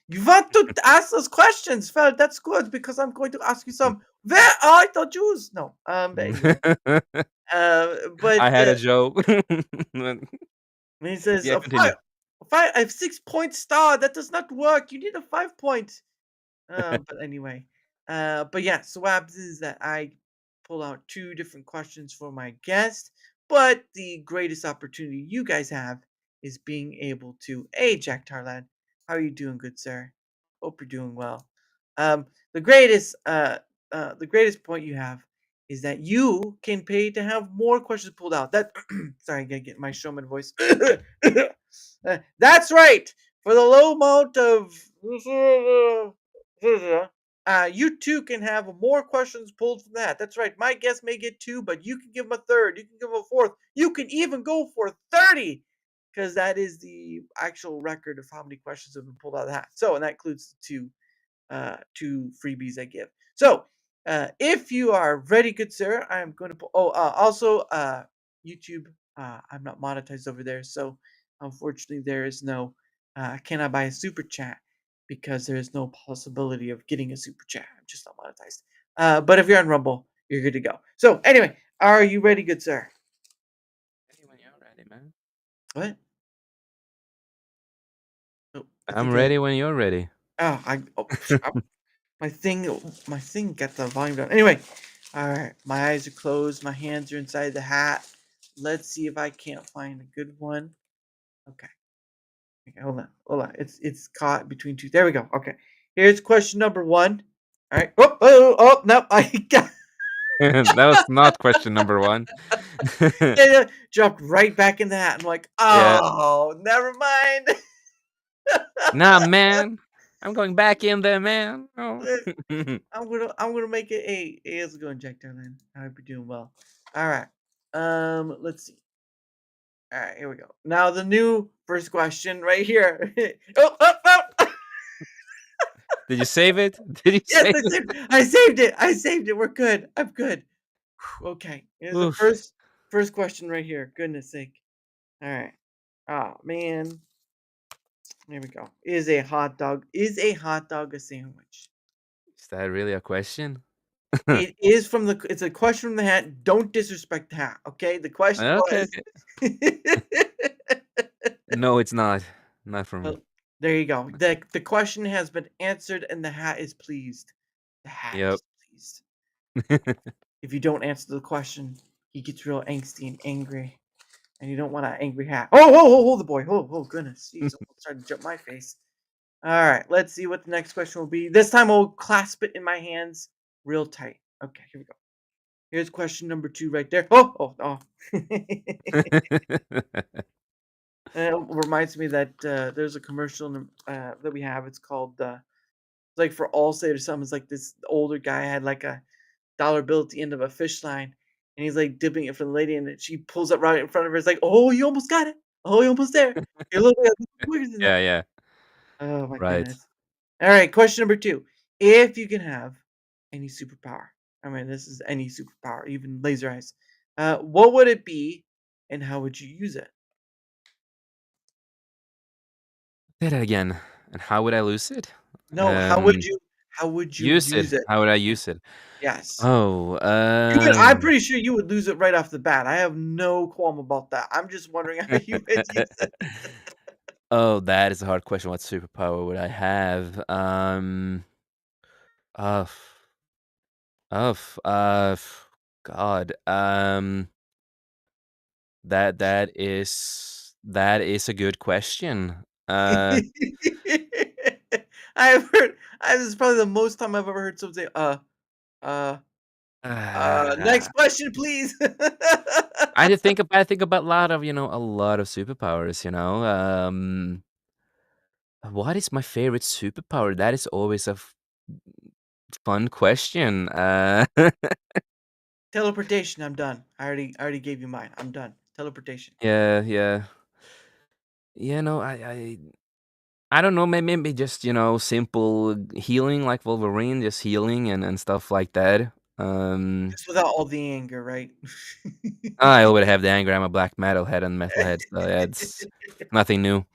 You want to ask us questions, Fel? That's good because I'm going to ask you some. Where are the Jews? No. But anyway. But I had a joke. when he says Yeah, continue. a 6 point star, that does not work. You need a 5 point. But anyway, but yeah, so what happens is that I pull out two different questions for my guest, but the greatest opportunity you guys have is being able to, hey, Jack Tarlan, how are you doing, good sir? Hope you're doing well. Um, the greatest, the greatest point you have is that you can pay to have more questions pulled out. That, sorry, I gotta get my showman voice. That's right. For the low amount of you too can have more questions pulled from that. That's right. My guest may get two, but you can give him a third. You can give him a fourth. You can even go for 30 because that is the actual record of how many questions have been pulled out of that. So, and that includes the two freebies I give. So, if you are ready, good sir, I'm going to put. Oh, also, YouTube. I'm not monetized over there, so unfortunately, there is no. I cannot buy a super chat because there is no possibility of getting a super chat. I'm just not monetized. But if you're on Rumble, you're good to go. So, anyway, are you ready, good sir? Ready when you're ready, man. What? Oh, I'm ready when you're ready. My thing got the volume down. Anyway, all right, my eyes are closed, my hands are inside the hat. Let's see if I can't find a good one. Okay, hold on. It's caught between two. There we go. Okay, here's question number one. All right. Oh, no, I got That was not question number one. it, dropped right back in the hat. I'm like, Yeah. oh, never mind. Nah, man. I'm going back in there, man. Oh. I'm gonna make it a. Hey, how's it going, Jack Darlin? I hope you're doing well. All right. Let's see. All right, here we go. Now the new first question right here. Oh. Did you save it? Did you Yes, save I saved it. I saved it. We're good. I'm good. Okay. Here's the Oof. first question right here. Goodness sake. All right. Oh man. Here we go. Is a hot dog a sandwich? Is that really a question? It is from the. It's a question from the hat. Don't disrespect the hat. Okay. The question Okay, was. okay. No, it's not. Not for me. Well, there you go. The question has been answered, and the hat is pleased. The hat Yep. is pleased. If you don't answer the question, he gets real angsty and angry, and you don't want an angry hat. Oh, hold the boy. Oh, goodness. He's almost starting to jump my face. All right, let's see what the next question will be. This time I'll clasp it in my hands real tight. Okay, here we go. Here's question number 2 right there. Oh. And it reminds me that there's a commercial that we have. It's called like for Allstate or something. It's like this older guy had like a dollar bill at the end of a fish line, and he's like dipping it for the lady, and she pulls it right in front of her. It's like, oh, you almost got it. Oh, you almost there. You're a little bit quicker than that. Yeah. Oh my Right. goodness. All right, question number 2. If you can have any superpower, I mean, this is any superpower, even laser eyes. What would it be, and how would you use it? Say that again. And how would I lose it? No, how would you Use it. use it? How would I Yeah. use it? Yes. Oh, I'm pretty sure you would lose it right off the bat. I have no qualm about that. I'm just wondering how you would use it. oh, that is a hard question. What superpower would I have? Of, of, God. That is a good question. I've heard this is probably the most time I've ever heard someone say, uh, next Ah, question, please. I think about a lot of superpowers. What is my favorite superpower? That is always a fun question. Teleportation. I'm done. I already gave you mine. I'm done. Teleportation. Yeah, yeah. No, I don't know, maybe just, simple healing like Wolverine, just healing and stuff like that. Um, Just without all the anger, right? I already have the anger. I'm a black metalhead and metalhead, so yeah, it's nothing new.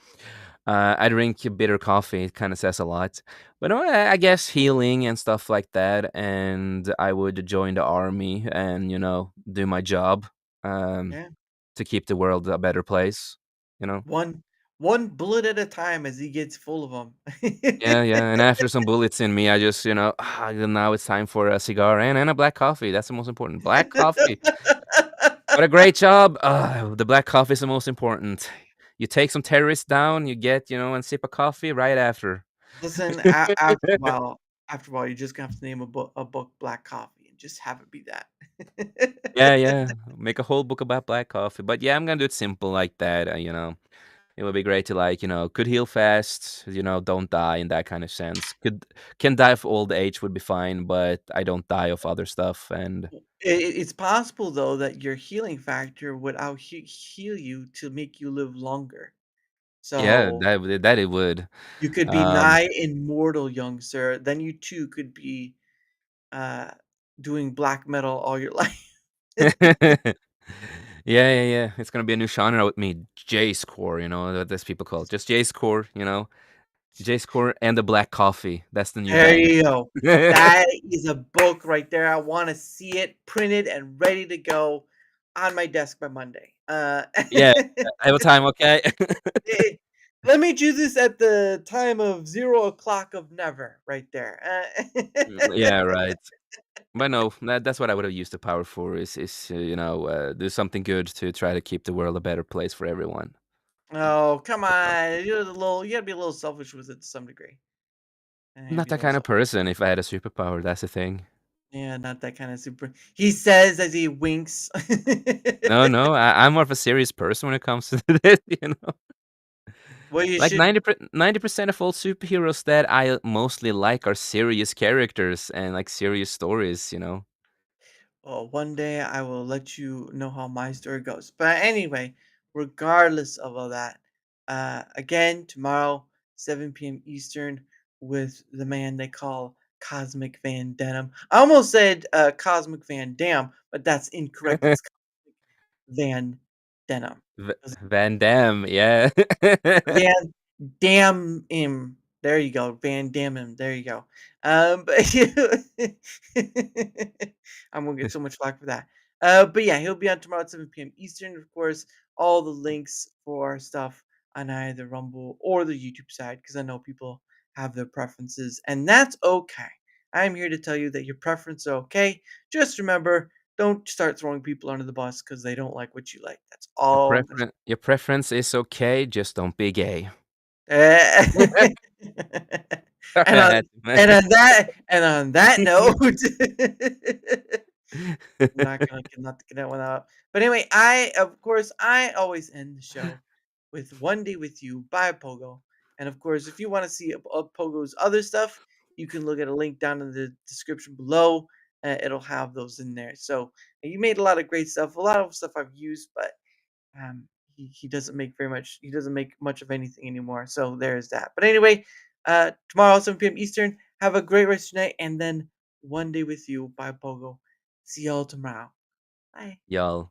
I drink bitter coffee. It kind of says a lot. But no, I guess healing and stuff like that. And I would join the army and, do my job um, Yeah. to keep the world a better place, you know? One bullet at a time as he gets full of them. Yeah, yeah. And after some bullets in me, I just, now it's time for a cigar and a black coffee. That's the most important. Black coffee. What a great job. The black coffee is the most important. You take some terrorists down, you get, and sip a coffee right after. Listen, after a while, you're just gonna have to name a book Black Coffee and just have it be that. Yeah, yeah. Make a whole book about black coffee. But yeah, I'm gonna do it simple like that. It would be great to like, could heal fast, don't die in that kind of sense. Can die of old age would be fine, but I don't die of other stuff. And It's possible though that your healing factor would out heal you to make you live longer. yeah, So that it would. you could be Um, nigh immortal, young sir. Then you too could be uh doing black metal all your life. yeah, yeah, yeah. It's gonna be a new genre with me, Jace core. What these people call it. Just Jace core. Jace core and the black coffee. That's the new There band. you go. That is a book right there. I want to see it printed and ready to go on my desk by Monday. Yeah, I have a time. Okay. Eh, let me do this at the time of 0 o'clock of never, right there. Yeah, right. But no, that's what I would have used the power for is do something good to try to keep the world a better place for everyone. Oh, come So, on. You gotta be a little selfish with it to some degree. I'm And not be a that little kind of selfish. person. If I had a superpower, that's the thing. Yeah, not that kind of super. He says as he winks. No, no, I'm more of a serious person when it comes to this. Well, you Like should. 90% of all superheroes that I mostly like are serious characters and like serious stories. Well, one day I will let you know how my story goes. But anyway, regardless of all that, again, tomorrow, 7 p.m. Eastern, with the man they call Cosmic Van Denim. I almost said Cosmic Van Dam, but that's incorrect. It's Cosmic Van Denim. Van Damme, yeah. Van Dam him. There you go. Van Dam him. There you go. But I'm gonna get so much flack for that. But yeah, he'll be on tomorrow at 7 p.m. Eastern. Of course, all the links for stuff on either Rumble or the YouTube side, because I know people have their preferences, and that's okay. I'm here to tell you that your preferences are okay. Just remember, don't start throwing people under the bus because they don't like what you like. That's all I'm gonna Your preference is okay, just don't be gay. Eh, Sorry, and I on had to, man. and on that note, I'm not to get that one out. But anyway, I always end the show with "One Day with You" by Pogo. And of course, if you want to see Pogo's other stuff, you can look at a link down in the description below. It'll have those in there. So you made a lot of great stuff, a lot of stuff I've used, but um, he doesn't make very much. He doesn't make much of anything anymore. So there's that. But anyway, tomorrow 7 p.m. Eastern. Have a great rest of your night, and then "One Day with You" by Pogo. See y'all tomorrow. Bye. Y'all.